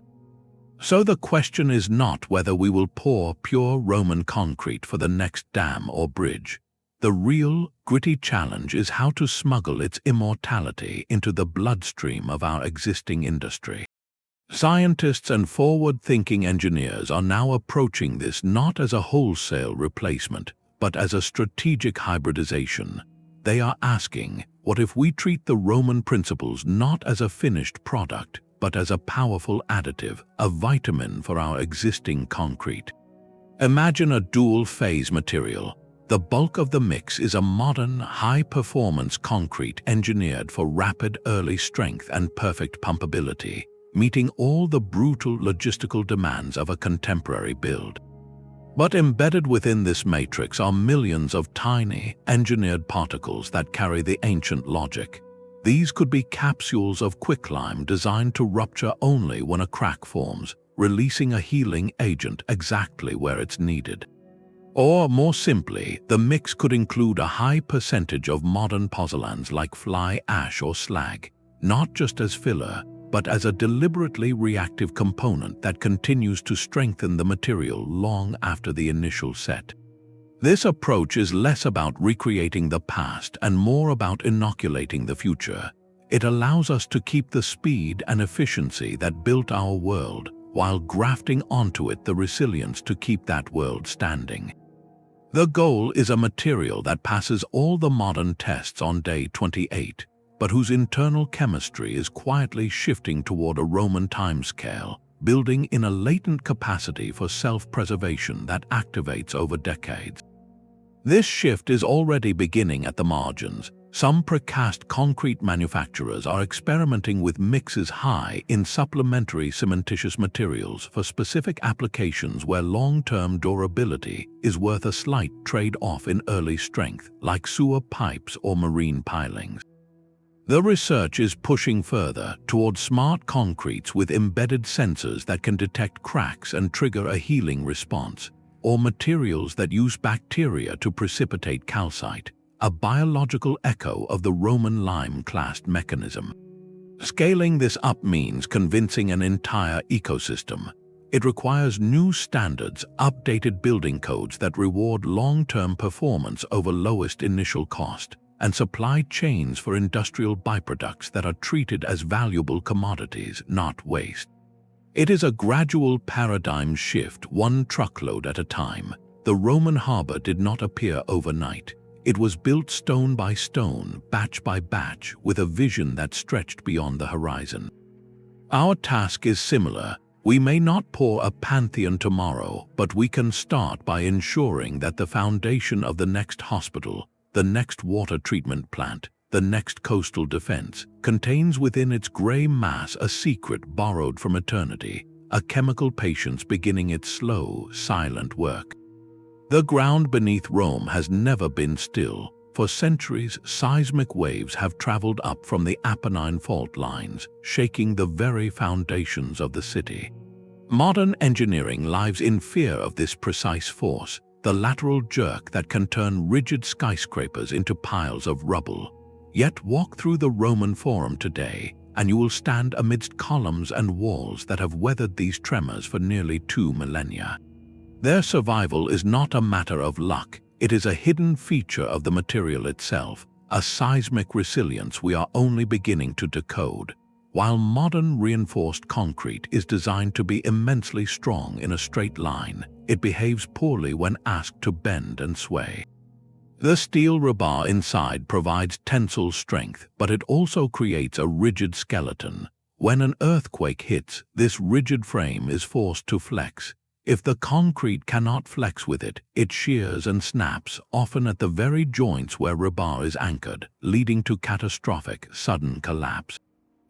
So the question is not whether we will pour pure Roman concrete for the next dam or bridge. The real, gritty challenge is how to smuggle its immortality into the bloodstream of our existing industry. Scientists and forward-thinking engineers are now approaching this not as a wholesale replacement, but as a strategic hybridization. They are asking, what if we treat the Roman principles not as a finished product, but as a powerful additive, a vitamin for our existing concrete? Imagine a dual-phase material. The bulk of the mix is a modern, high-performance concrete engineered for rapid early strength and perfect pumpability, meeting all the brutal logistical demands of a contemporary build. But embedded within this matrix are millions of tiny, engineered particles that carry the ancient logic. These could be capsules of quicklime designed to rupture only when a crack forms, releasing a healing agent exactly where it's needed. Or, more simply, the mix could include a high percentage of modern pozzolans like fly ash or slag, not just as filler, but as a deliberately reactive component that continues to strengthen the material long after the initial set. This approach is less about recreating the past and more about inoculating the future. It allows us to keep the speed and efficiency that built our world, while grafting onto it the resilience to keep that world standing. The goal is a material that passes all the modern tests on day 28, but whose internal chemistry is quietly shifting toward a Roman timescale, building in a latent capacity for self-preservation that activates over decades. This shift is already beginning at the margins. Some precast concrete manufacturers are experimenting with mixes high in supplementary cementitious materials for specific applications where long-term durability is worth a slight trade-off in early strength, like sewer pipes or marine pilings. The research is pushing further toward smart concretes with embedded sensors that can detect cracks and trigger a healing response, or materials that use bacteria to precipitate calcite, a biological echo of the Roman lime clast mechanism. Scaling this up means convincing an entire ecosystem. It requires new standards, updated building codes that reward long-term performance over lowest initial cost, and supply chains for industrial byproducts that are treated as valuable commodities, not waste. It is a gradual paradigm shift, one truckload at a time. The Roman harbor did not appear overnight. It was built stone by stone, batch by batch, with a vision that stretched beyond the horizon. Our task is similar. We may not pour a Pantheon tomorrow, but we can start by ensuring that the foundation of the next hospital, the next water treatment plant, the next coastal defense, contains within its gray mass a secret borrowed from eternity, a chemical patience beginning its slow, silent work. The ground beneath Rome has never been still. For centuries, seismic waves have traveled up from the Apennine fault lines, shaking the very foundations of the city. Modern engineering lives in fear of this precise force, the lateral jerk that can turn rigid skyscrapers into piles of rubble. Yet walk through the Roman Forum today, and you will stand amidst columns and walls that have weathered these tremors for nearly 2 millennia. Their survival is not a matter of luck. It is a hidden feature of the material itself, a seismic resilience we are only beginning to decode. While modern reinforced concrete is designed to be immensely strong in a straight line, it behaves poorly when asked to bend and sway. The steel rebar inside provides tensile strength, but it also creates a rigid skeleton. When an earthquake hits, this rigid frame is forced to flex. If the concrete cannot flex with it, it shears and snaps, often at the very joints where rebar is anchored, leading to catastrophic, sudden collapse.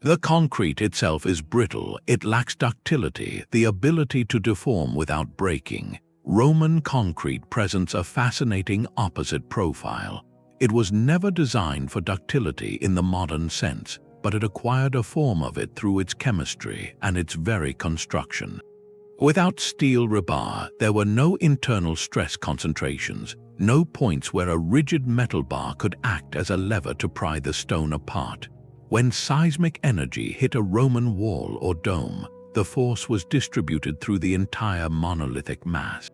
The concrete itself is brittle. It lacks ductility, the ability to deform without breaking. Roman concrete presents a fascinating opposite profile. It was never designed for ductility in the modern sense, but it acquired a form of it through its chemistry and its very construction. Without steel rebar, there were no internal stress concentrations, no points where a rigid metal bar could act as a lever to pry the stone apart. When seismic energy hit a Roman wall or dome, the force was distributed through the entire monolithic mass.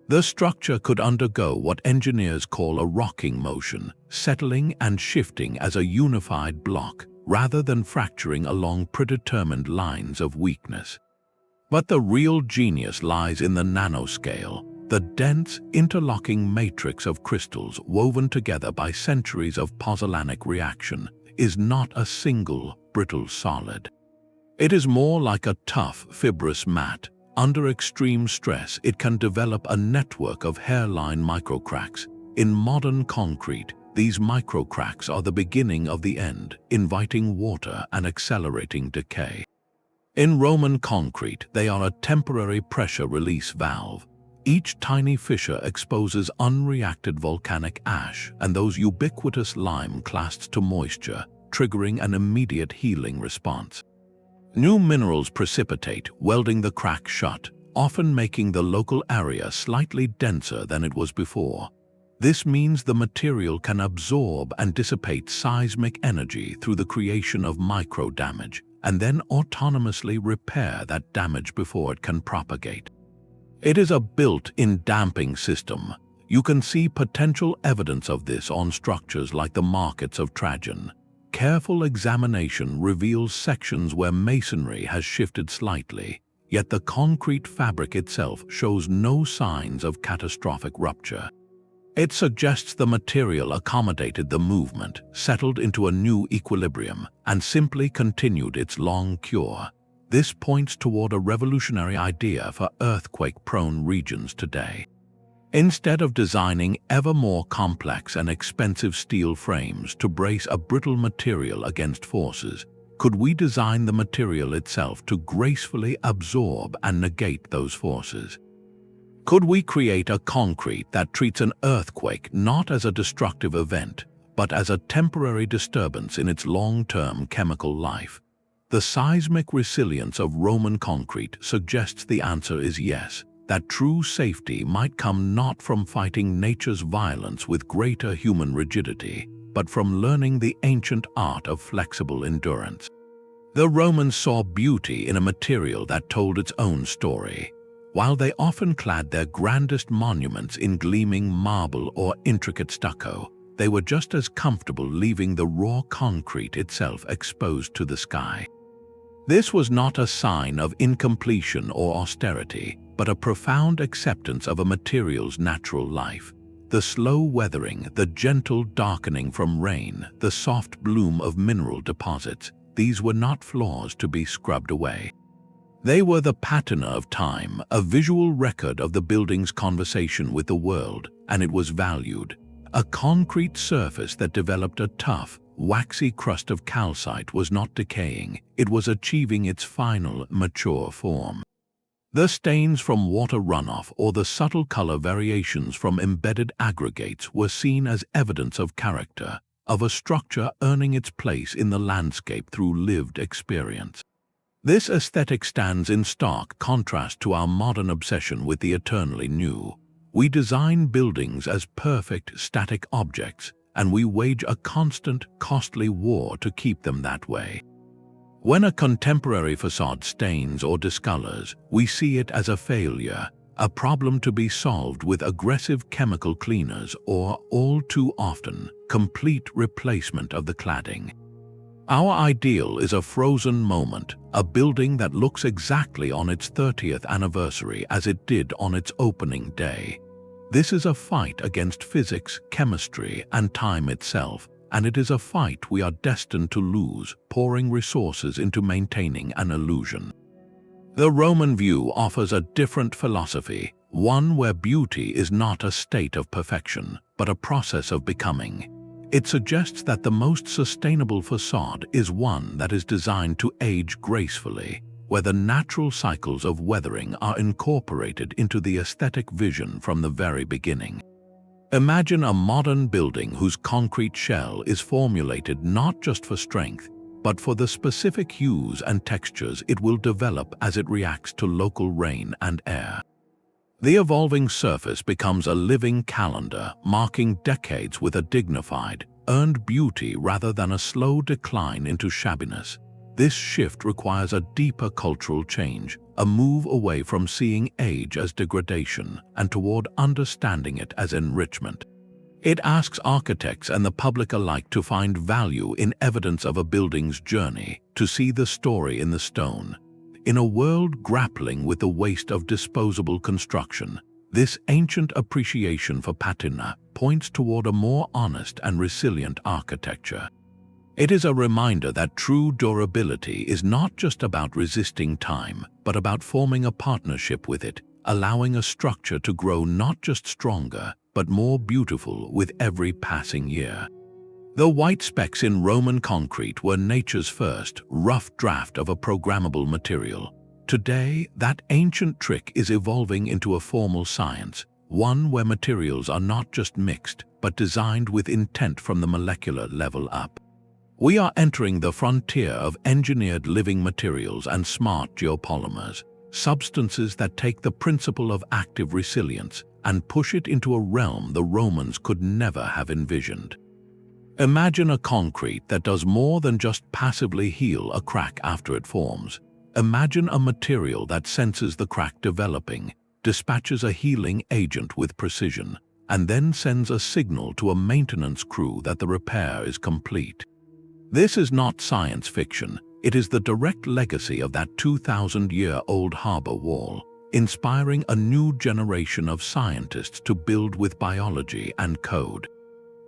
The structure could undergo what engineers call a rocking motion, settling and shifting as a unified block, rather than fracturing along predetermined lines of weakness. But the real genius lies in the nano-scale, the dense, interlocking matrix of crystals woven together by centuries of pozzolanic reaction is not a single, brittle solid. It is more like a tough, fibrous mat. Under extreme stress, it can develop a network of hairline microcracks. In modern concrete, these microcracks are the beginning of the end, inviting water and accelerating decay. In Roman concrete, they are a temporary pressure release valve. Each tiny fissure exposes unreacted volcanic ash and those ubiquitous lime clasts to moisture, triggering an immediate healing response. New minerals precipitate, welding the crack shut, often making the local area slightly denser than it was before. This means the material can absorb and dissipate seismic energy through the creation of micro-damage, and then autonomously repair that damage before it can propagate. It is a built-in damping system. You can see potential evidence of this on structures like the markets of Trajan. Careful examination reveals sections where masonry has shifted slightly, yet the concrete fabric itself shows no signs of catastrophic rupture. It suggests the material accommodated the movement, settled into a new equilibrium, and simply continued its long cure. This points toward a revolutionary idea for earthquake-prone regions today. Instead of designing ever more complex and expensive steel frames to brace a brittle material against forces, could we design the material itself to gracefully absorb and negate those forces? Could we create a concrete that treats an earthquake not as a destructive event, but as a temporary disturbance in its long-term chemical life? The seismic resilience of Roman concrete suggests the answer is yes, that true safety might come not from fighting nature's violence with greater human rigidity, but from learning the ancient art of flexible endurance. The Romans saw beauty in a material that told its own story. While they often clad their grandest monuments in gleaming marble or intricate stucco, they were just as comfortable leaving the raw concrete itself exposed to the sky. This was not a sign of incompletion or austerity, but a profound acceptance of a material's natural life. The slow weathering, the gentle darkening from rain, the soft bloom of mineral deposits, these were not flaws to be scrubbed away. They were the patina of time, a visual record of the building's conversation with the world, and it was valued. A concrete surface that developed a tough, waxy crust of calcite was not decaying, it was achieving its final, mature form. The stains from water runoff or the subtle color variations from embedded aggregates were seen as evidence of character, of a structure earning its place in the landscape through lived experience. This aesthetic stands in stark contrast to our modern obsession with the eternally new. We design buildings as perfect, static objects, and we wage a constant, costly war to keep them that way. When a contemporary facade stains or discolors, we see it as a failure, a problem to be solved with aggressive chemical cleaners or, all too often, complete replacement of the cladding. Our ideal is a frozen moment, a building that looks exactly on its 30th anniversary as it did on its opening day. This is a fight against physics, chemistry, and time itself, and it is a fight we are destined to lose, pouring resources into maintaining an illusion. The Roman view offers a different philosophy, one where beauty is not a state of perfection, but a process of becoming. It suggests that the most sustainable facade is one that is designed to age gracefully, where the natural cycles of weathering are incorporated into the aesthetic vision from the very beginning. Imagine a modern building whose concrete shell is formulated not just for strength, but for the specific hues and textures it will develop as it reacts to local rain and air. The evolving surface becomes a living calendar, marking decades with a dignified, earned beauty rather than a slow decline into shabbiness. This shift requires a deeper cultural change, a move away from seeing age as degradation and toward understanding it as enrichment. It asks architects and the public alike to find value in evidence of a building's journey, to see the story in the stone. In a world grappling with the waste of disposable construction, this ancient appreciation for patina points toward a more honest and resilient architecture. It is a reminder that true durability is not just about resisting time, but about forming a partnership with it, allowing a structure to grow not just stronger, but more beautiful with every passing year. The white specks in Roman concrete were nature's first, rough draft of a programmable material. Today, that ancient trick is evolving into a formal science, one where materials are not just mixed, but designed with intent from the molecular level up. We are entering the frontier of engineered living materials and smart geopolymers, substances that take the principle of active resilience and push it into a realm the Romans could never have envisioned. Imagine a concrete that does more than just passively heal a crack after it forms. Imagine a material that senses the crack developing, dispatches a healing agent with precision, and then sends a signal to a maintenance crew that the repair is complete. This is not science fiction. It is the direct legacy of that 2,000-year-old harbor wall, inspiring a new generation of scientists to build with biology and code.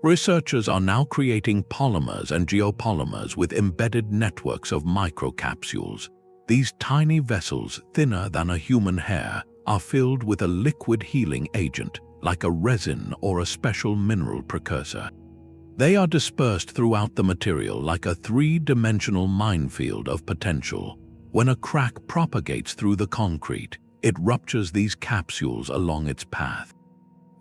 Researchers are now creating polymers and geopolymers with embedded networks of microcapsules. These tiny vessels, thinner than a human hair, are filled with a liquid healing agent, like a resin or a special mineral precursor. They are dispersed throughout the material like a three-dimensional minefield of potential. When a crack propagates through the concrete, it ruptures these capsules along its path.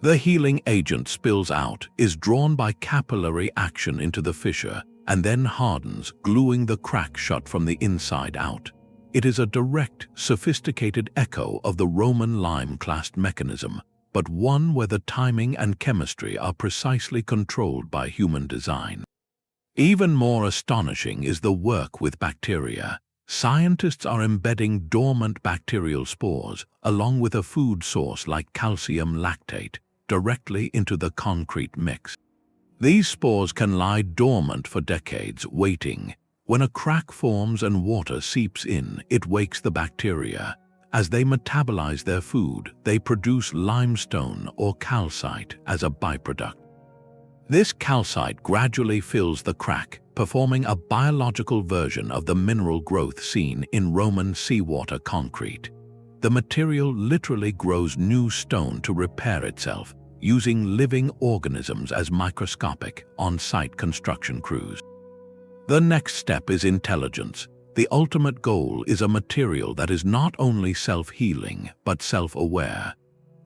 The healing agent spills out, is drawn by capillary action into the fissure, and then hardens, gluing the crack shut from the inside out. It is a direct, sophisticated echo of the Roman lime-classed mechanism, but one where the timing and chemistry are precisely controlled by human design. Even more astonishing is the work with bacteria. Scientists are embedding dormant bacterial spores, along with a food source like calcium lactate, directly into the concrete mix. These spores can lie dormant for decades, waiting. When a crack forms and water seeps in, it wakes the bacteria. As they metabolize their food, they produce limestone or calcite as a byproduct. This calcite gradually fills the crack, performing a biological version of the mineral growth seen in Roman seawater concrete. The material literally grows new stone to repair itself, using living organisms as microscopic, on-site construction crews. The next step is intelligence. The ultimate goal is a material that is not only self-healing, but self-aware.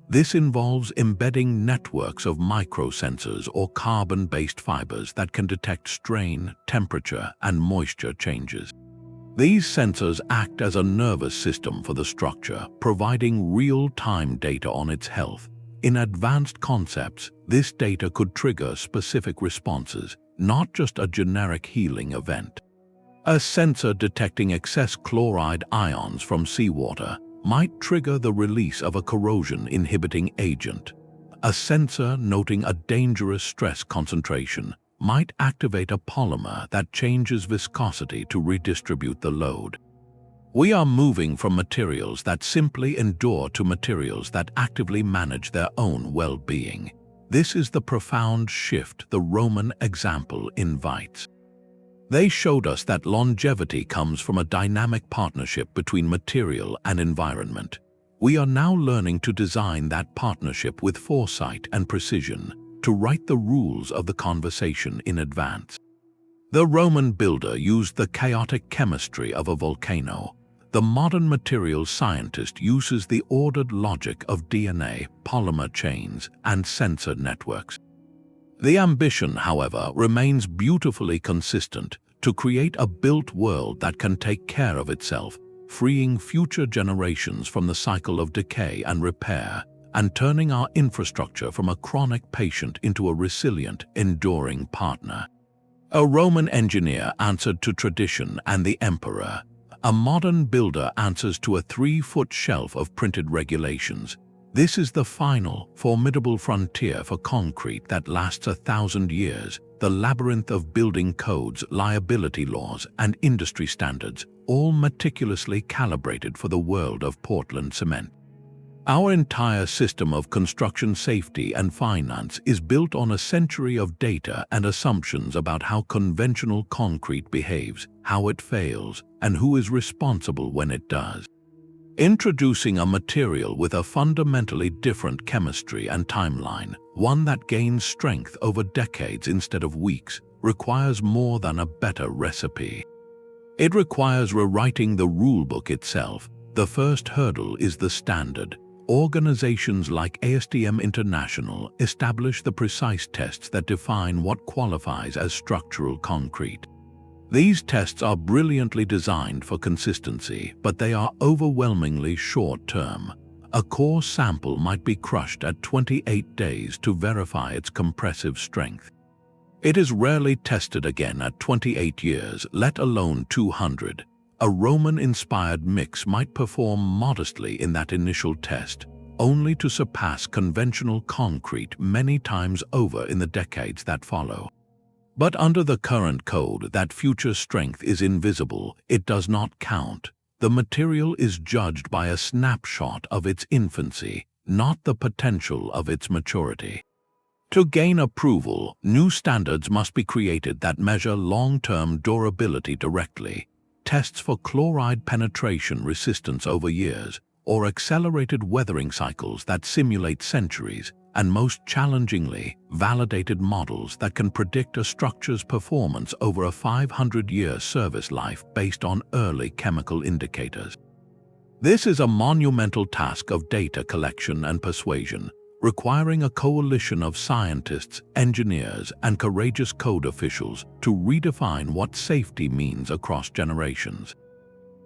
This involves embedding networks of microsensors or carbon-based fibers that can detect strain, temperature, and moisture changes. These sensors act as a nervous system for the structure, providing real-time data on its health. In advanced concepts, this data could trigger specific responses, not just a generic healing event. A sensor detecting excess chloride ions from seawater might trigger the release of a corrosion-inhibiting agent. A sensor noting a dangerous stress concentration might activate a polymer that changes viscosity to redistribute the load. We are moving from materials that simply endure to materials that actively manage their own well-being. This is the profound shift the Roman example invites. They showed us that longevity comes from a dynamic partnership between material and environment. We are now learning to design that partnership with foresight and precision, to write the rules of the conversation in advance. The Roman builder used the chaotic chemistry of a volcano. The modern materials scientist uses the ordered logic of DNA, polymer chains, and sensor networks. The ambition, however, remains beautifully consistent: to create a built world that can take care of itself, freeing future generations from the cycle of decay and repair, and turning our infrastructure from a chronic patient into a resilient, enduring partner. A Roman engineer answered to tradition and the emperor. A modern builder answers to a 3-foot shelf of printed regulations. This is the final, formidable frontier for concrete that lasts 1,000 years, the labyrinth of building codes, liability laws, and industry standards, all meticulously calibrated for the world of Portland cement. Our entire system of construction safety and finance is built on a century of data and assumptions about how conventional concrete behaves, how it fails, and who is responsible when it does. Introducing a material with a fundamentally different chemistry and timeline, one that gains strength over decades instead of weeks, requires more than a better recipe. It requires rewriting the rulebook itself. The first hurdle is the standard. Organizations like ASTM International establish the precise tests that define what qualifies as structural concrete. These tests are brilliantly designed for consistency, but they are overwhelmingly short-term. A core sample might be crushed at 28 days to verify its compressive strength. It is rarely tested again at 28 years, let alone 200. A Roman-inspired mix might perform modestly in that initial test, only to surpass conventional concrete many times over in the decades that follow. But under the current code, that future strength is invisible. It does not count. The material is judged by a snapshot of its infancy, not the potential of its maturity. To gain approval, new standards must be created that measure long-term durability directly. Tests for chloride penetration resistance over years, or accelerated weathering cycles that simulate centuries, and most challengingly, validated models that can predict a structure's performance over a 500-year service life based on early chemical indicators. This is a monumental task of data collection and persuasion, requiring a coalition of scientists, engineers, and courageous code officials to redefine what safety means across generations.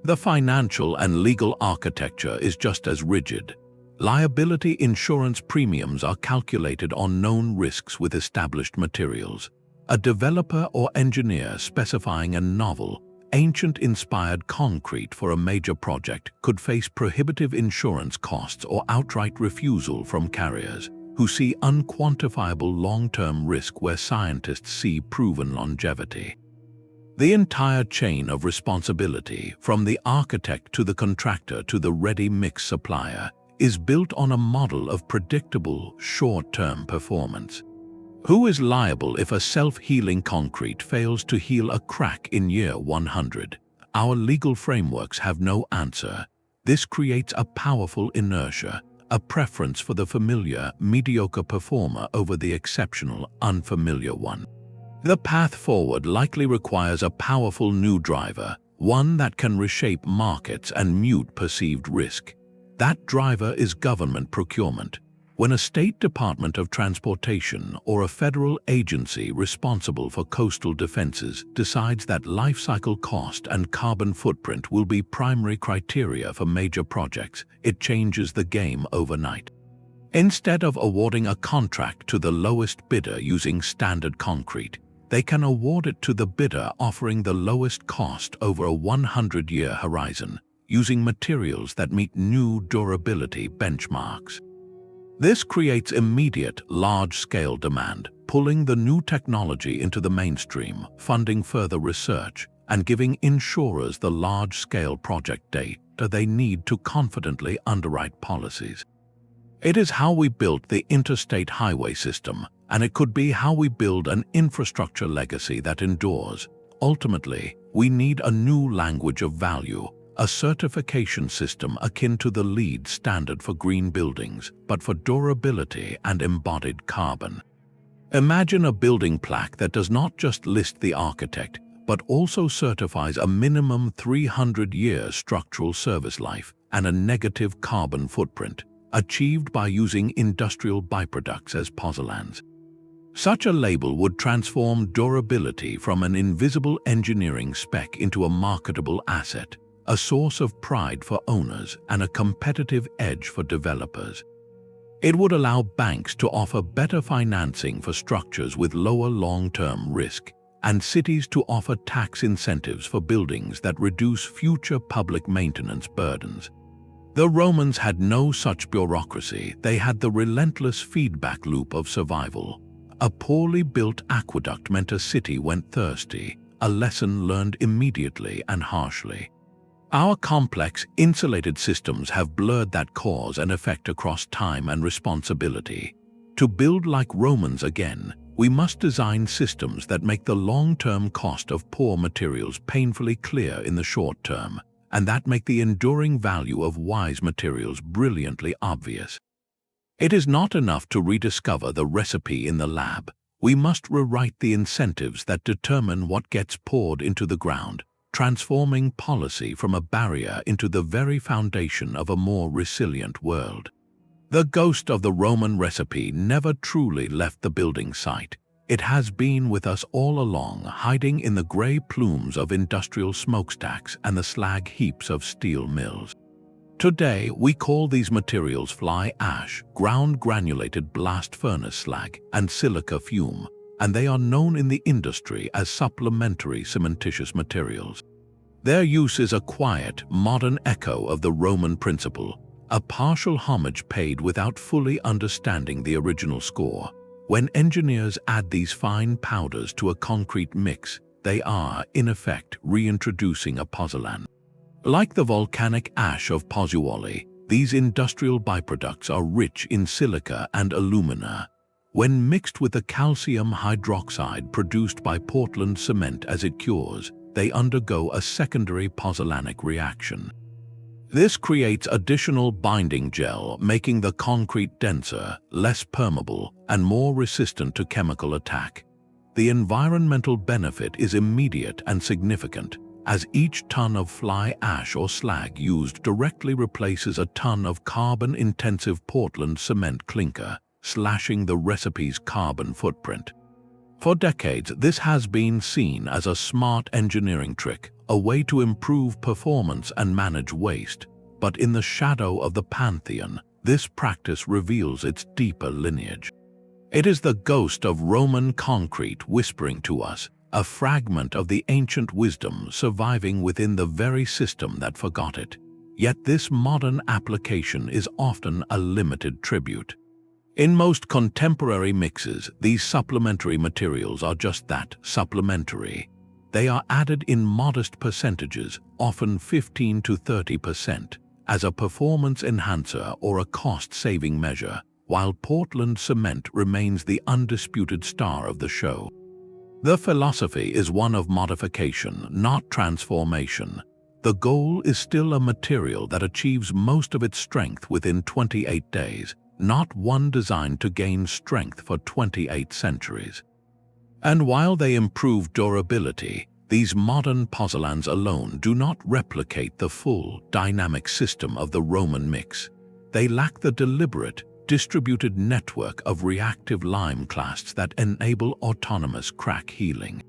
The financial and legal architecture is just as rigid. Liability insurance premiums are calculated on known risks with established materials. A developer or engineer specifying a novel, ancient-inspired concrete for a major project could face prohibitive insurance costs or outright refusal from carriers, who see unquantifiable long-term risk where scientists see proven longevity. The entire chain of responsibility, from the architect to the contractor to the ready-mix supplier, is built on a model of predictable, short-term performance. Who is liable if a self-healing concrete fails to heal a crack in year 100? Our legal frameworks have no answer. This creates a powerful inertia, a preference for the familiar, mediocre performer over the exceptional, unfamiliar one. The path forward likely requires a powerful new driver, one that can reshape markets and mute perceived risk. That driver is government procurement. When a state department of transportation or a federal agency responsible for coastal defenses decides that life cycle cost and carbon footprint will be primary criteria for major projects, it changes the game overnight. Instead of awarding a contract to the lowest bidder using standard concrete, they can award it to the bidder offering the lowest cost over a 100-year horizon, using materials that meet new durability benchmarks. This creates immediate, large-scale demand, pulling the new technology into the mainstream, funding further research, and giving insurers the large-scale project data they need to confidently underwrite policies. It is how we built the interstate highway system, and it could be how we build an infrastructure legacy that endures. Ultimately, we need a new language of value, a certification system akin to the LEED standard for green buildings, but for durability and embodied carbon. Imagine a building plaque that does not just list the architect, but also certifies a minimum 300-year structural service life and a negative carbon footprint, achieved by using industrial byproducts as pozzolans. Such a label would transform durability from an invisible engineering spec into a marketable asset, a source of pride for owners and a competitive edge for developers. It would allow banks to offer better financing for structures with lower long-term risk, and cities to offer tax incentives for buildings that reduce future public maintenance burdens. The Romans had no such bureaucracy. They had the relentless feedback loop of survival. A poorly built aqueduct meant a city went thirsty, a lesson learned immediately and harshly. Our complex, insulated systems have blurred that cause and effect across time and responsibility. To build like Romans again, we must design systems that make the long-term cost of poor materials painfully clear in the short term, and that make the enduring value of wise materials brilliantly obvious. It is not enough to rediscover the recipe in the lab. We must rewrite the incentives that determine what gets poured into the ground, transforming policy from a barrier into the very foundation of a more resilient world. The ghost of the Roman recipe never truly left the building site. It has been with us all along, hiding in the gray plumes of industrial smokestacks and the slag heaps of steel mills. Today, we call these materials fly ash, ground granulated blast furnace slag, and silica fume, and they are known in the industry as supplementary cementitious materials. Their use is a quiet, modern echo of the Roman principle, a partial homage paid without fully understanding the original score. When engineers add these fine powders to a concrete mix, they are, in effect, reintroducing a pozzolan. Like the volcanic ash of Pozzolanic, these industrial byproducts are rich in silica and alumina. When mixed with the calcium hydroxide produced by Portland cement as it cures, they undergo a secondary pozzolanic reaction. This creates additional binding gel, making the concrete denser, less permeable, and more resistant to chemical attack. The environmental benefit is immediate and significant, as each ton of fly ash or slag used directly replaces a ton of carbon-intensive Portland cement clinker, slashing the recipe's carbon footprint. For decades, this has been seen as a smart engineering trick, a way to improve performance and manage waste. But in the shadow of the Pantheon, this practice reveals its deeper lineage. It is the ghost of Roman concrete whispering to us, a fragment of the ancient wisdom surviving within the very system that forgot it. Yet this modern application is often a limited tribute. In most contemporary mixes, these supplementary materials are just that, supplementary. They are added in modest percentages, often 15 to 30%, as a performance enhancer or a cost-saving measure, while Portland cement remains the undisputed star of the show. The philosophy is one of modification, not transformation. The goal is still a material that achieves most of its strength within 28 days, not one designed to gain strength for 28 centuries. And while they improve durability, these modern pozzolans alone do not replicate the full, dynamic system of the Roman mix. They lack the deliberate, distributed network of reactive lime clasts that enable autonomous crack healing.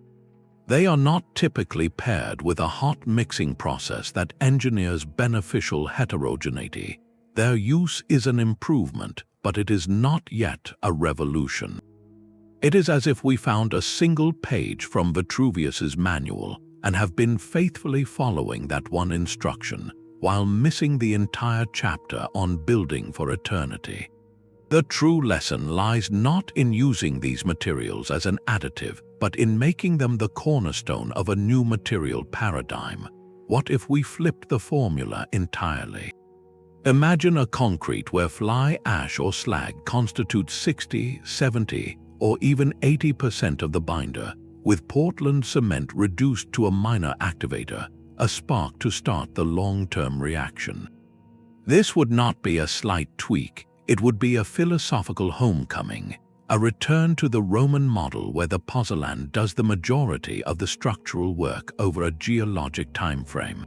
They are not typically paired with a hot mixing process that engineers beneficial heterogeneity. Their use is an improvement, but it is not yet a revolution. It is as if we found a single page from Vitruvius's manual and have been faithfully following that one instruction, while missing the entire chapter on building for eternity. The true lesson lies not in using these materials as an additive, but in making them the cornerstone of a new material paradigm. What if we flipped the formula entirely? Imagine a concrete where fly ash or slag constitutes 60, 70, or even 80% of the binder, with Portland cement reduced to a minor activator, a spark to start the long-term reaction. This would not be a slight tweak, it would be a philosophical homecoming, a return to the Roman model where the pozzolan does the majority of the structural work over a geologic timeframe.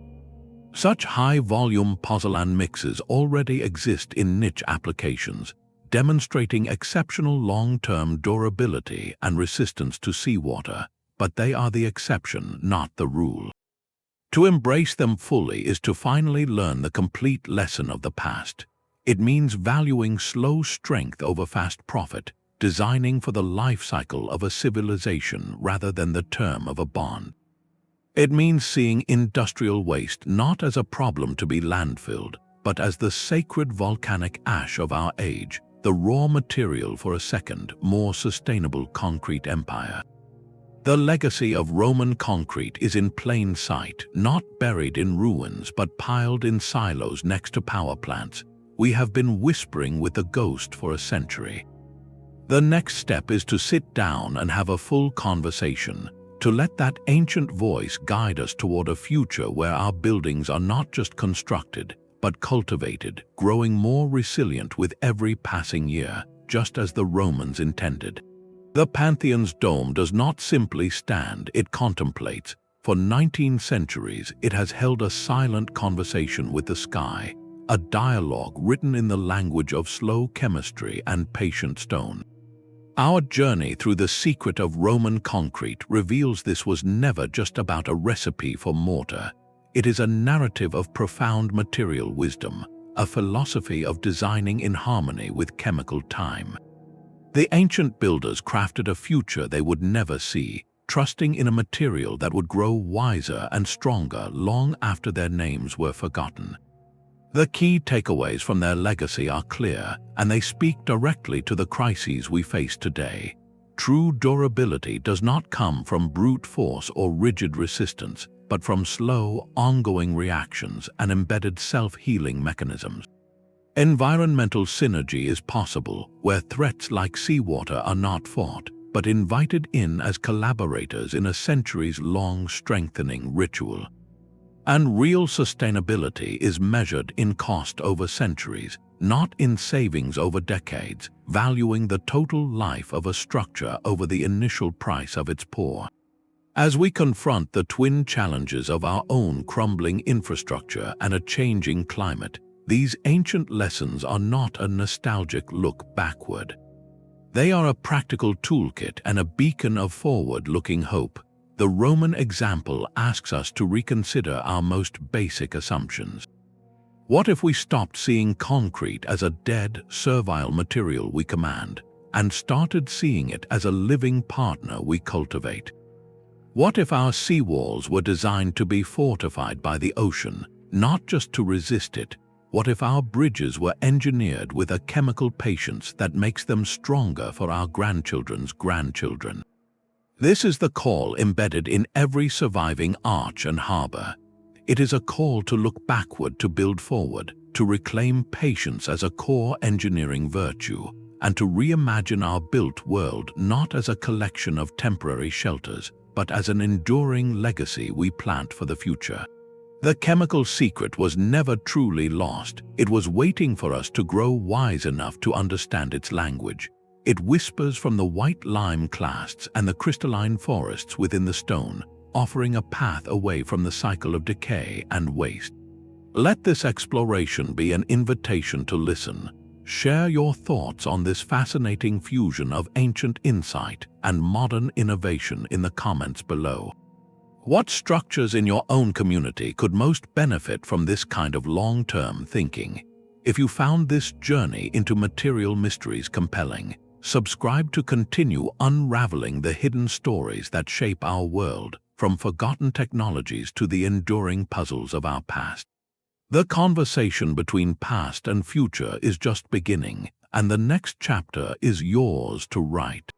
Such high-volume pozzolan mixes already exist in niche applications, demonstrating exceptional long-term durability and resistance to seawater, but they are the exception, not the rule. To embrace them fully is to finally learn the complete lesson of the past. It means valuing slow strength over fast profit, designing for the life cycle of a civilization rather than the term of a bond. It means seeing industrial waste not as a problem to be landfilled, but as the sacred volcanic ash of our age, the raw material for a second, more sustainable concrete empire. The legacy of Roman concrete is in plain sight, not buried in ruins but piled in silos next to power plants. We have been whispering with the ghost for a century. The next step is to sit down and have a full conversation, to let that ancient voice guide us toward a future where our buildings are not just constructed, but cultivated, growing more resilient with every passing year, just as the Romans intended. The Pantheon's dome does not simply stand, it contemplates. For 19 centuries, it has held a silent conversation with the sky, a dialogue written in the language of slow chemistry and patient stone. Our journey through the secret of Roman concrete reveals this was never just about a recipe for mortar. It is a narrative of profound material wisdom, a philosophy of designing in harmony with chemical time. The ancient builders crafted a future they would never see, trusting in a material that would grow wiser and stronger long after their names were forgotten. The key takeaways from their legacy are clear, and they speak directly to the crises we face today. True durability does not come from brute force or rigid resistance, but from slow, ongoing reactions and embedded self-healing mechanisms. Environmental synergy is possible where threats like seawater are not fought, but invited in as collaborators in a centuries-long strengthening ritual. And real sustainability is measured in cost over centuries, not in savings over decades, valuing the total life of a structure over the initial price of its poor. As we confront the twin challenges of our own crumbling infrastructure and a changing climate, these ancient lessons are not a nostalgic look backward. They are a practical toolkit and a beacon of forward-looking hope. The Roman example asks us to reconsider our most basic assumptions. What if we stopped seeing concrete as a dead, servile material we command, and started seeing it as a living partner we cultivate? What if our seawalls were designed to be fortified by the ocean, not just to resist it? What if our bridges were engineered with a chemical patience that makes them stronger for our grandchildren's grandchildren? This is the call embedded in every surviving arch and harbor. It is a call to look backward to build forward, to reclaim patience as a core engineering virtue, and to reimagine our built world not as a collection of temporary shelters, but as an enduring legacy we plant for the future. The chemical secret was never truly lost. It was waiting for us to grow wise enough to understand its language. It whispers from the white lime clasts and the crystalline forests within the stone, offering a path away from the cycle of decay and waste. Let this exploration be an invitation to listen. Share your thoughts on this fascinating fusion of ancient insight and modern innovation in the comments below. What structures in your own community could most benefit from this kind of long-term thinking? If you found this journey into material mysteries compelling, subscribe to continue unraveling the hidden stories that shape our world, from forgotten technologies to the enduring puzzles of our past. The conversation between past and future is just beginning, and the next chapter is yours to write.